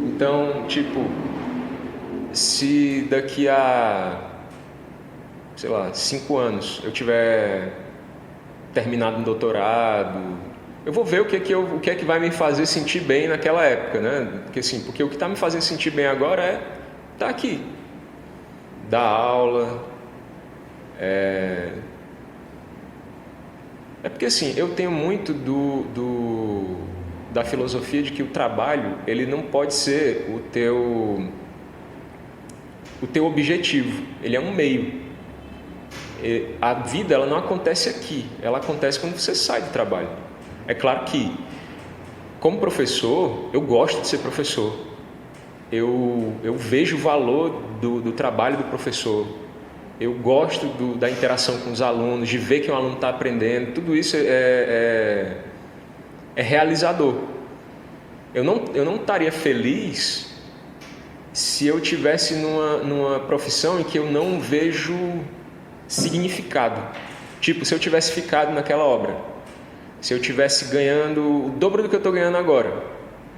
Então, tipo, se daqui a, sei lá, 5 anos eu tiver terminado um doutorado, eu vou ver o que é que vai me fazer sentir bem naquela época, né? Porque o que está me fazendo sentir bem agora é estar aqui, dar aula, é porque assim, eu tenho muito da filosofia de que o trabalho, ele não pode ser o teu objetivo, ele é um meio. A vida, ela não acontece aqui, ela acontece quando você sai do trabalho. É claro que, como professor, eu gosto de ser professor. Eu vejo o valor do trabalho do professor. Eu gosto da interação com os alunos, de ver que um aluno está aprendendo. Tudo isso é realizador. Eu não estaria feliz se eu tivesse numa profissão em que eu não vejo significado. Tipo, se eu tivesse ficado naquela obra, se eu tivesse ganhando o dobro do que eu estou ganhando agora,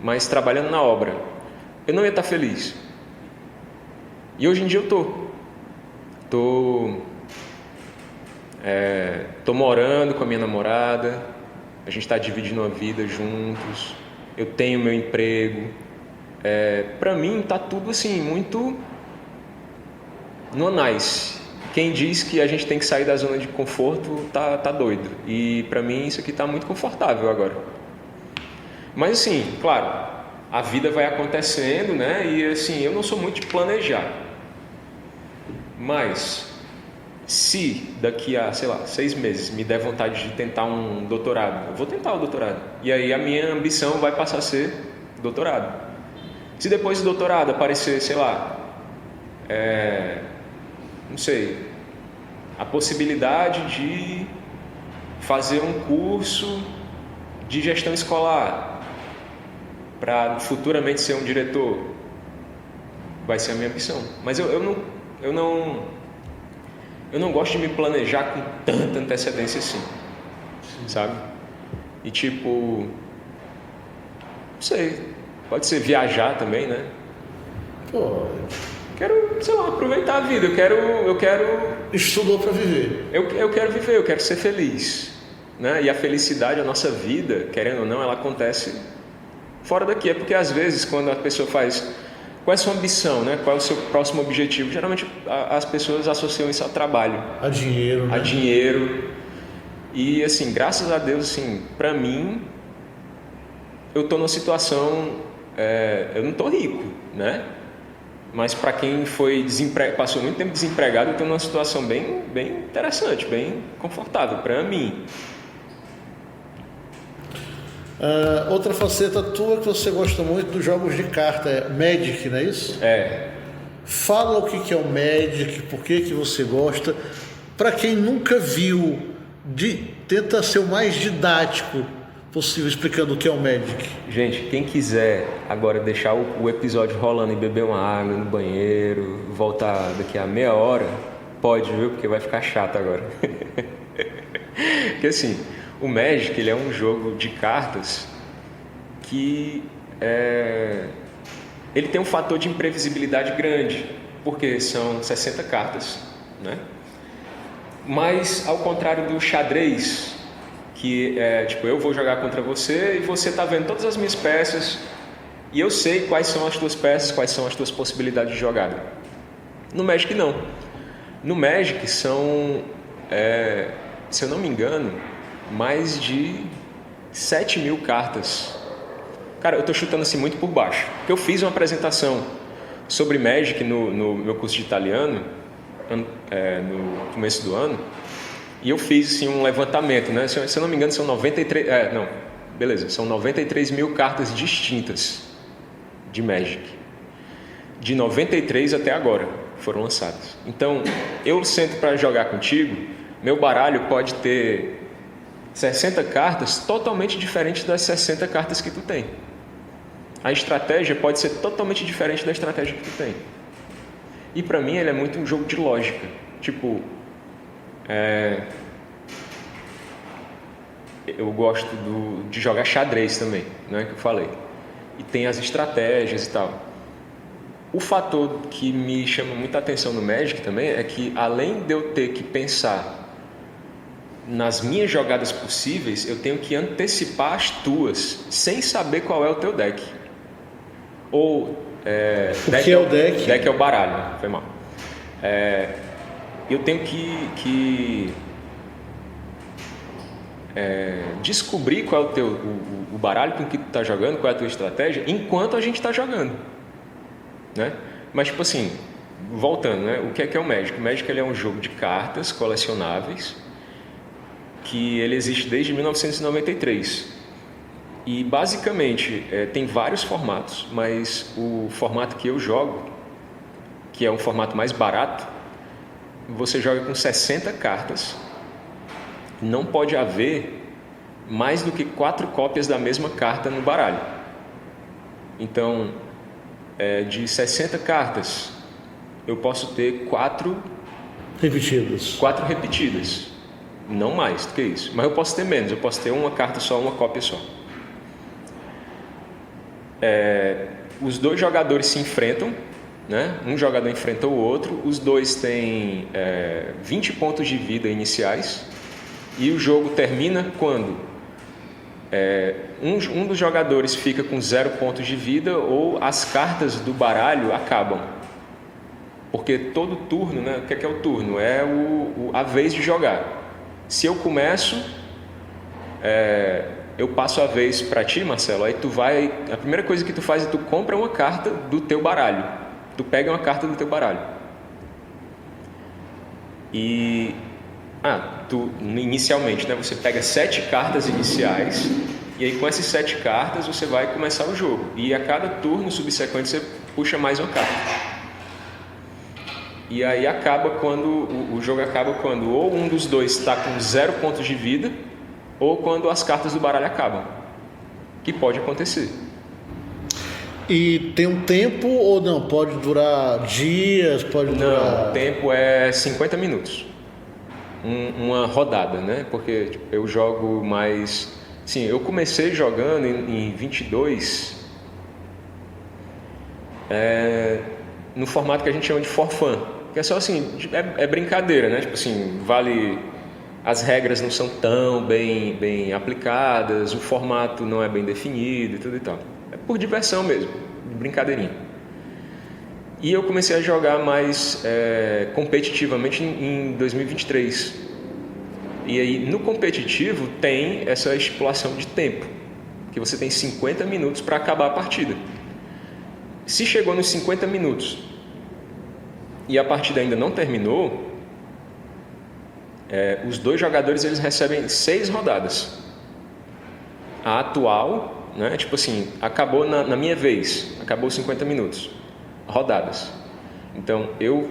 mas trabalhando na obra, eu não ia estar feliz. E hoje em dia eu estou. Tô morando com a minha namorada, a gente está dividindo a vida juntos, eu tenho meu emprego. Para mim está tudo assim muito no nice. Quem diz que a gente tem que sair da zona de conforto tá doido. E para mim isso aqui está muito confortável agora. Mas assim, claro, a vida vai acontecendo, né? E assim, eu não sou muito de planejar. Mas se daqui a, sei lá, 6 meses me der vontade de tentar um doutorado, eu vou tentar o doutorado. E aí a minha ambição vai passar a ser doutorado. Se depois do doutorado aparecer, sei lá, não sei, a possibilidade de fazer um curso de gestão escolar para futuramente ser um diretor, vai ser a minha ambição. Mas eu não gosto de me planejar com tanta antecedência assim. Sim. Sabe? E tipo, não sei, pode ser viajar também, né? Pô, quero, sei lá, aproveitar a vida. Eu quero estudou para viver. Eu quero viver, eu quero ser feliz, né? E a felicidade, a nossa vida, querendo ou não, ela acontece fora daqui. É porque às vezes quando a pessoa faz, qual é a sua ambição, né? Qual é o seu próximo objetivo? Geralmente as pessoas associam isso ao trabalho, a dinheiro, né? A dinheiro. E assim, graças a Deus, assim, para mim, eu tô numa situação, eu não tô rico, né? Mas para quem passou muito tempo desempregado, eu tô numa situação bem interessante, bem confortável para mim. Outra faceta tua que você gosta muito dos jogos de carta é Magic, não é isso? Fala o que é o Magic, por que você gosta. Para quem nunca viu, tenta ser o mais didático possível explicando o que é o Magic. Gente, quem quiser agora deixar o episódio rolando e beber uma água no banheiro, voltar daqui a meia hora, pode, viu? Porque vai ficar chato agora. Porque assim, o Magic, ele é um jogo de cartas que ele tem um fator de imprevisibilidade grande, porque são 60 cartas, né? Mas ao contrário do xadrez, que tipo, eu vou jogar contra você e você está vendo todas as minhas peças e eu sei quais são as tuas peças, quais são as tuas possibilidades de jogada. No Magic não. No Magic são, se eu não me engano, mais de 7.000 cartas. Cara, eu estou chutando assim muito por baixo, porque eu fiz uma apresentação sobre Magic no meu curso de italiano no começo do ano, e eu fiz assim, um levantamento, né? Se eu não me engano são 93.000 cartas distintas de Magic, de 93 até agora foram lançadas. Então eu sento para jogar contigo, meu baralho pode ter 60 cartas totalmente diferentes das 60 cartas que tu tem. A estratégia pode ser totalmente diferente da estratégia que tu tem. E pra mim ele é muito um jogo de lógica. Tipo, eu gosto de jogar xadrez também, né, que eu falei. E tem as estratégias e tal. O fator que me chama muita atenção no Magic também é que, além de eu ter que pensar nas minhas jogadas possíveis, eu tenho que antecipar as tuas, sem saber qual é o teu deck. Ou o que é o deck? Deck é o baralho, foi mal. Eu tenho que descobrir qual é o baralho com que tu tá jogando, qual é a tua estratégia, enquanto a gente tá jogando, né? Mas tipo assim, voltando, né? O que é o Magic? O Magic ele é um jogo de cartas colecionáveis que ele existe desde 1993. E basicamente tem vários formatos, mas o formato que eu jogo, que é um formato mais barato, você joga com 60 cartas. Não pode haver mais do que 4 cópias da mesma carta no baralho. Então, de 60 cartas, eu posso ter 4 repetidas. 4 repetidas. Não mais do que isso. Mas eu posso ter menos, eu posso ter uma carta só, uma cópia só. Os dois jogadores se enfrentam, né? Um jogador enfrenta o outro, os dois têm 20 pontos de vida iniciais e o jogo termina quando um dos jogadores fica com 0 pontos de vida ou as cartas do baralho acabam. Porque todo turno, né? O que é o turno? É a vez de jogar. Se eu começo, eu passo a vez para ti, Marcelo, aí tu vai, a primeira coisa que tu faz é tu compra uma carta do teu baralho. Tu pega uma carta do teu baralho. E inicialmente, né, você pega 7 cartas iniciais e aí com essas 7 cartas você vai começar o jogo. E a cada turno subsequente você puxa mais uma carta. E aí o jogo acaba quando ou um dos dois está com 0 pontos de vida ou quando as cartas do baralho acabam, que pode acontecer. E tem um tempo ou não? Pode durar dias? Não, o tempo é 50 minutos. Uma rodada, né? Porque tipo, eu jogo mais... Sim, eu comecei jogando em 22 no formato que a gente chama de for fun, que é só assim, é brincadeira, né? Tipo assim, as regras não são tão bem aplicadas, o formato não é bem definido e tudo e tal. É por diversão mesmo, de brincadeirinha. E eu comecei a jogar mais competitivamente em 2023. E aí no competitivo tem essa estipulação de tempo, que você tem 50 minutos para acabar a partida. Se chegou nos 50 minutos e a partida ainda não terminou, os dois jogadores eles recebem 6 rodadas. A atual, né, tipo assim, acabou na minha vez, acabou 50 minutos, rodadas. Então eu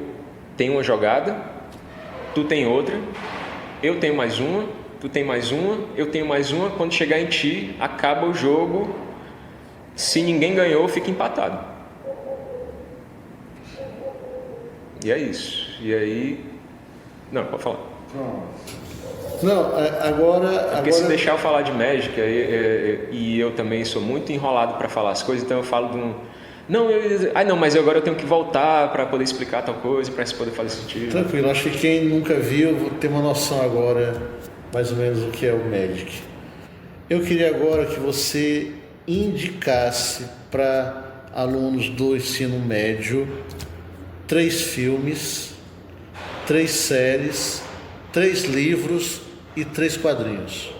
tenho uma jogada, tu tem outra, eu tenho mais uma, tu tem mais uma, eu tenho mais uma. Quando chegar em ti, acaba o jogo. Se ninguém ganhou, fica empatado. E é isso. E aí... Não, pode falar. Não, agora... Porque se deixar eu falar de médica, e eu também sou muito enrolado para falar as coisas, então eu falo de um... Não, mas agora eu tenho que voltar para poder explicar tal coisa, para isso poder fazer sentido. Tranquilo, acho que quem nunca viu, vou ter uma noção agora, mais ou menos, o que é o Magic. Eu queria agora que você indicasse para alunos do ensino médio 3 filmes, 3 séries, 3 livros e 3 quadrinhos.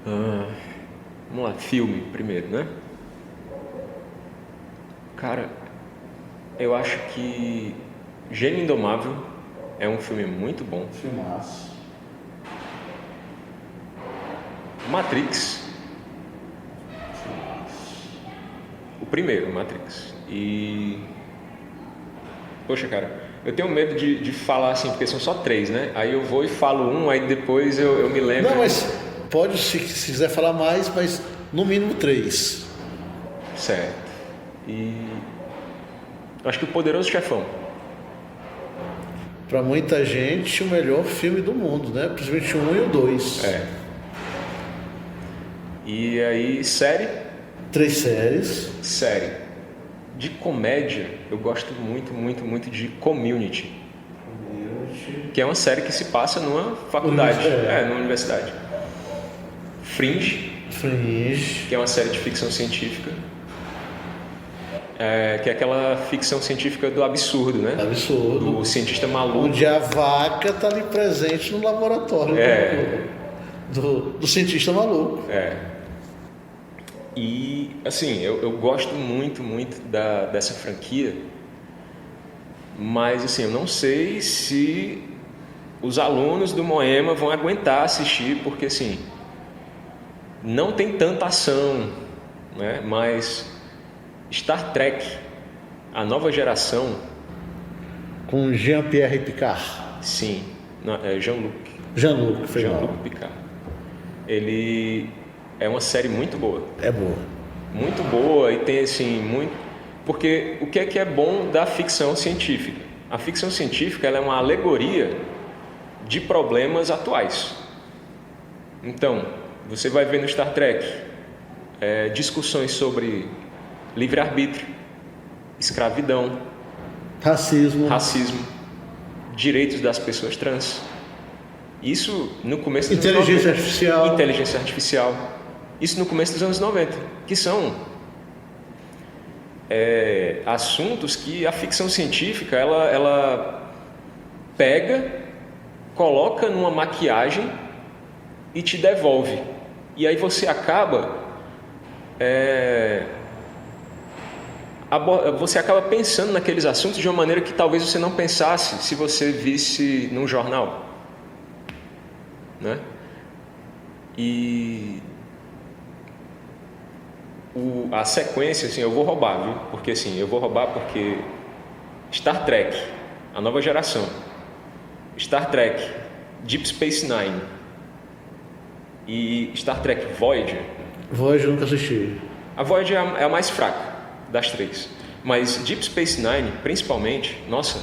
Vamos lá, filme primeiro, né? Cara, eu acho que Gênio Indomável é um filme muito bom. Filmaço. Matrix. O primeiro, Matrix. E... Poxa, cara, eu tenho medo de falar assim, porque são só 3, né? Aí eu vou e falo um, aí depois eu me lembro... Não, mas pode, se quiser falar mais, mas no mínimo 3. Certo. E... acho que O Poderoso Chefão. Para muita gente, o melhor filme do mundo, né? Principalmente o 1 e o 2. É. E aí, série? 3 séries. Série. De comédia, eu gosto muito de Community. Que é uma série que se passa numa faculdade. Numa universidade. Fringe. Que é uma série de ficção científica. Que é aquela ficção científica do absurdo, né? Absurdo. Do cientista maluco. Onde a vaca está ali presente no laboratório do cientista maluco. E, assim, eu gosto muito dessa franquia, mas, assim, eu não sei se os alunos do Moema vão aguentar assistir, porque, assim, não tem tanta ação, né? Mas Star Trek, a nova geração... Com Jean-Pierre Picard. Sim, Jean-Luc Picard. Ele... é uma série muito boa. É boa. Muito boa e tem assim, muito... Porque o que é bom da ficção científica? A ficção científica ela é uma alegoria de problemas atuais. Então, você vai ver no Star Trek discussões sobre livre-arbítrio, escravidão, racismo, direitos das pessoas trans. Isso no começo dos anos 90. Inteligência artificial. Isso no começo dos anos 90, que são assuntos que a ficção científica ela pega, coloca numa maquiagem e te devolve. E aí você acaba pensando naqueles assuntos de uma maneira que talvez você não pensasse se você visse num jornal, né? E a sequência, assim, eu vou roubar, viu? Porque, assim, porque Star Trek, a nova geração, Star Trek, Deep Space Nine e Star Trek Voyager. Voyager eu nunca assisti. A Voyager é a mais fraca das 3, mas Deep Space Nine, principalmente, nossa,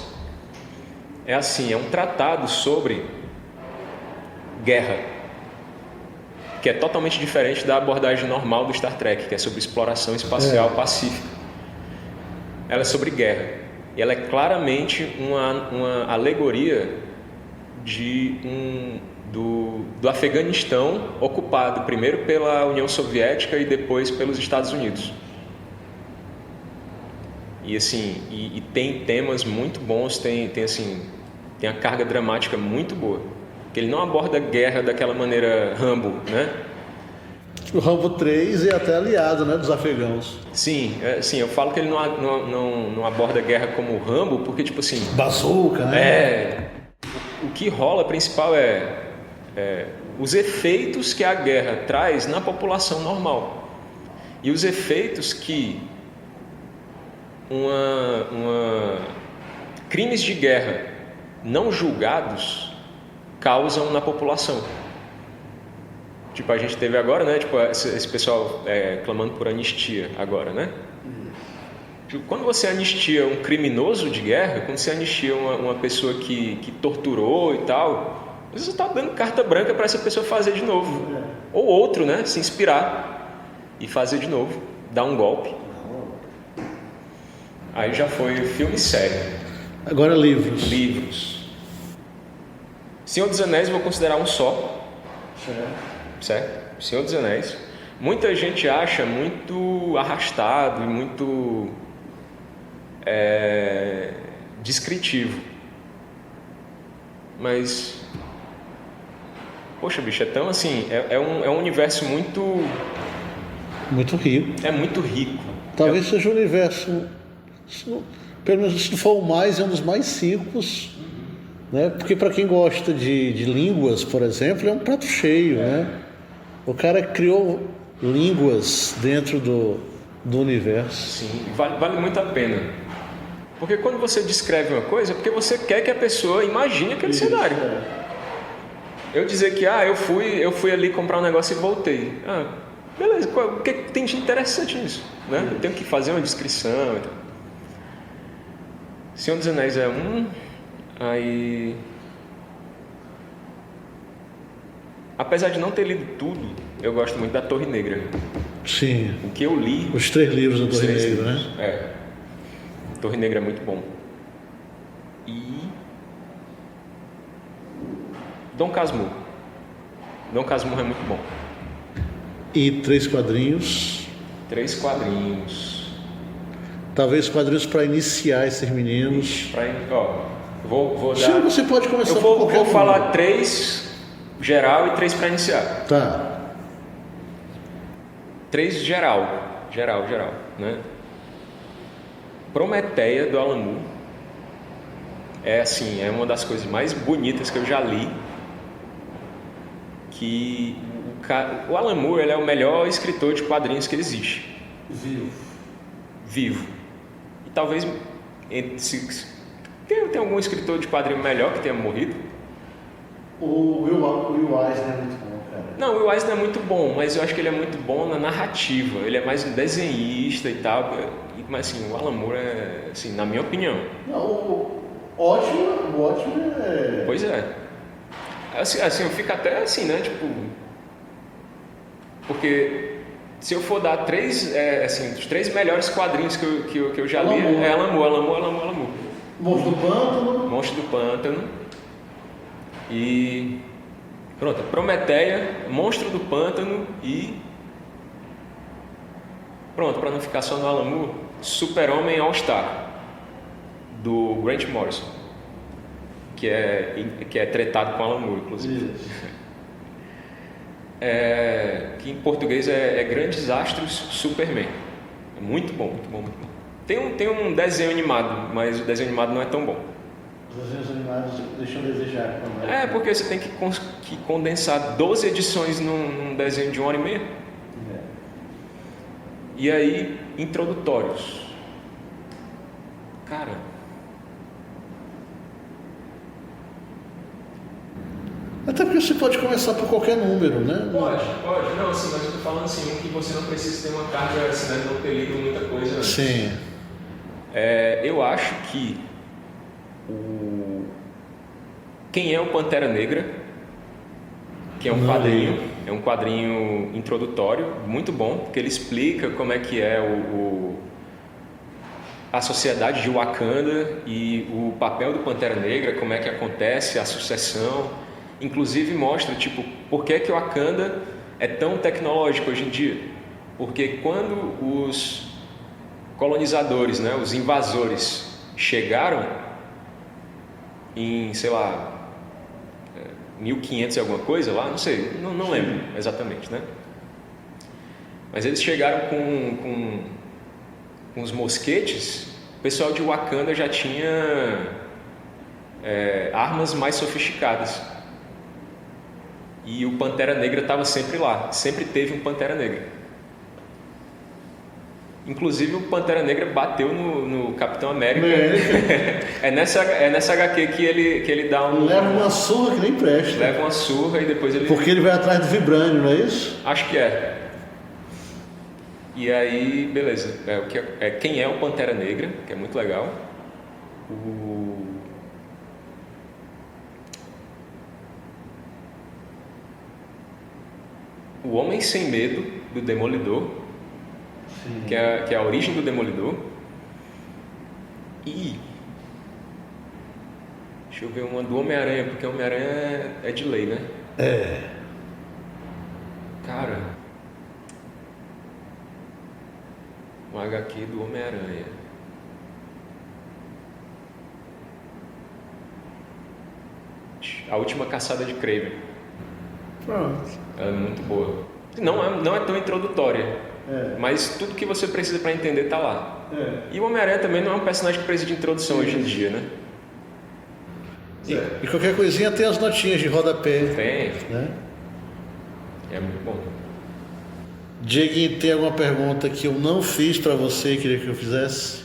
é assim, é um tratado sobre guerra, que é totalmente diferente da abordagem normal do Star Trek, que é sobre exploração espacial pacífica. Ela é sobre guerra. E ela é claramente uma alegoria do Afeganistão, ocupado primeiro pela União Soviética e depois pelos Estados Unidos. E assim, e tem temas muito bons, tem a carga dramática muito boa. Que ele não aborda a guerra daquela maneira Rambo, né? O Rambo 3 é até aliado, né, dos afegãos. Sim, eu falo que ele não aborda a guerra como Rambo, porque, tipo assim... Bazooka, né? O que rola principal os efeitos que a guerra traz na população normal. E os efeitos que crimes de guerra não julgados causam na população. Tipo, a gente teve agora, né? Tipo, esse pessoal clamando por anistia agora, né? Tipo, quando você anistia um criminoso de guerra, quando você anistia uma pessoa que torturou e tal, Às vezes você está dando carta branca para essa pessoa fazer de novo. Ou outro, né? Se inspirar e fazer de novo. Dar um golpe. Aí já foi filme e série. Agora livros. Livros. Senhor dos Anéis eu vou considerar um só. Certo? Senhor dos Anéis. Muita gente acha muito arrastado e muito descritivo. Mas, poxa, bicho, é tão assim, é um universo muito rico. É muito rico. Talvez seja o universo, pelo menos se não for o mais, é um dos mais ricos, né? Porque para quem gosta de línguas, por exemplo, é um prato cheio, né? O cara criou línguas dentro do universo. Sim, vale muito a pena. Porque quando você descreve uma coisa, é porque você quer que a pessoa imagine aquele cenário. Eu dizer que eu fui ali comprar um negócio e voltei. Beleza, o que tem de interessante nisso? Né? Eu tenho que fazer uma descrição. Então. Senhor dos Anéis é um. Aí. Apesar de não ter lido tudo, eu gosto muito da Torre Negra. Sim. O que eu li. Os 3 livros da Torre Negra, né? Torre Negra é muito bom. E. Dom Casmurro. Dom Casmurro é muito bom. E 3 quadrinhos. 3 quadrinhos. Talvez quadrinhos para iniciar esses meninos. Vou dar. Sim, você pode começar eu vou falar 3 geral e 3 para iniciar. Tá. 3 geral, né? Prometeia do Alan Moore é uma das coisas mais bonitas que eu já li. Que o Alan Moore ele é o melhor escritor de quadrinhos que existe. Vivo. E talvez tem algum escritor de quadrinho melhor que tenha morrido? O Will Eisner é muito bom, cara. Não, o Will Eisner é muito bom, mas eu acho que ele é muito bom na narrativa. Ele é mais um desenhista e tal. Mas assim, o Alan Moore é, assim, na minha opinião. Não, o ótimo é... Pois é. Assim, eu fico até assim, né? Tipo... Porque se eu for dar 3, os 3 melhores quadrinhos que eu já li, é Alan Moore. Monstro do Pântano. E... Pronto, Prometeia, Monstro do Pântano e... Pronto, para não ficar só no Alan Moore, Super-Homem All-Star, do Grant Morrison, que é tretado com Alan Moore, inclusive. Que em português é Grandes Astros Superman. É muito bom. Tem um desenho animado, mas o desenho animado não é tão bom. Os desenhos animados deixam a desejar. Porque você tem que condensar 12 edições num desenho de 1 hora e meia. E aí, introdutórios. Cara... Até porque você pode começar por qualquer número, né? Pode. Não, assim, mas eu tô falando assim, que você não precisa ter uma carga, assim, né, não ter lido muita coisa antes. Sim. Eu acho que Quem é o Pantera Negra, que é um quadrinho introdutório, muito bom, porque ele explica como é que é a sociedade de Wakanda e o papel do Pantera Negra, como é que acontece a sucessão. Inclusive mostra, por que o Wakanda é tão tecnológico hoje em dia. Porque quando os colonizadores, né, os invasores, chegaram em, 1500 e alguma coisa lá, não sei, não lembro exatamente, né? Mas eles chegaram com os mosquetes, o pessoal de Wakanda já tinha armas mais sofisticadas. E o Pantera Negra estava sempre lá, sempre teve um Pantera Negra. Inclusive o Pantera Negra bateu no Capitão América. É nessa HQ que ele dá leva uma surra que nem presta. Leva uma surra e depois ele... Porque ele vai atrás do Vibranium, não é isso? Acho que é. E aí, beleza. Quem é o Pantera Negra, que é muito legal. O Homem Sem Medo, do Demolidor, que é a origem do Demolidor. E deixa eu ver uma do Homem-Aranha, porque o Homem-Aranha é de lei, né? É. Cara, um HQ do Homem-Aranha. A Última Caçada de Kraven. Pronto. Ela é muito boa. Não é tão introdutória, mas tudo que você precisa para entender tá lá. E o Homem-Aranha também não é um personagem que precisa de introdução hoje em dia, né? E qualquer coisinha tem as notinhas de rodapé. Tem. Né? É muito bom. Dieguinho, tem alguma pergunta que eu não fiz para você e queria que eu fizesse?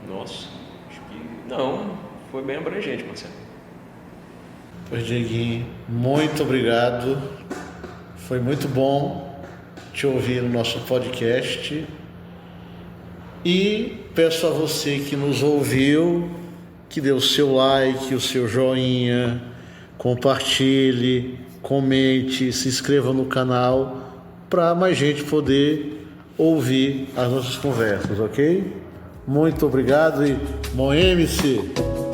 Nossa, acho que não. Foi bem abrangente, Marcelo. Pois, Dieguinho, muito obrigado. Foi muito bom te ouvir no nosso podcast. E peço a você que nos ouviu, que dê o seu like, o seu joinha, compartilhe, comente, se inscreva no canal para mais gente poder ouvir as nossas conversas, ok? Muito obrigado e Moeme-se!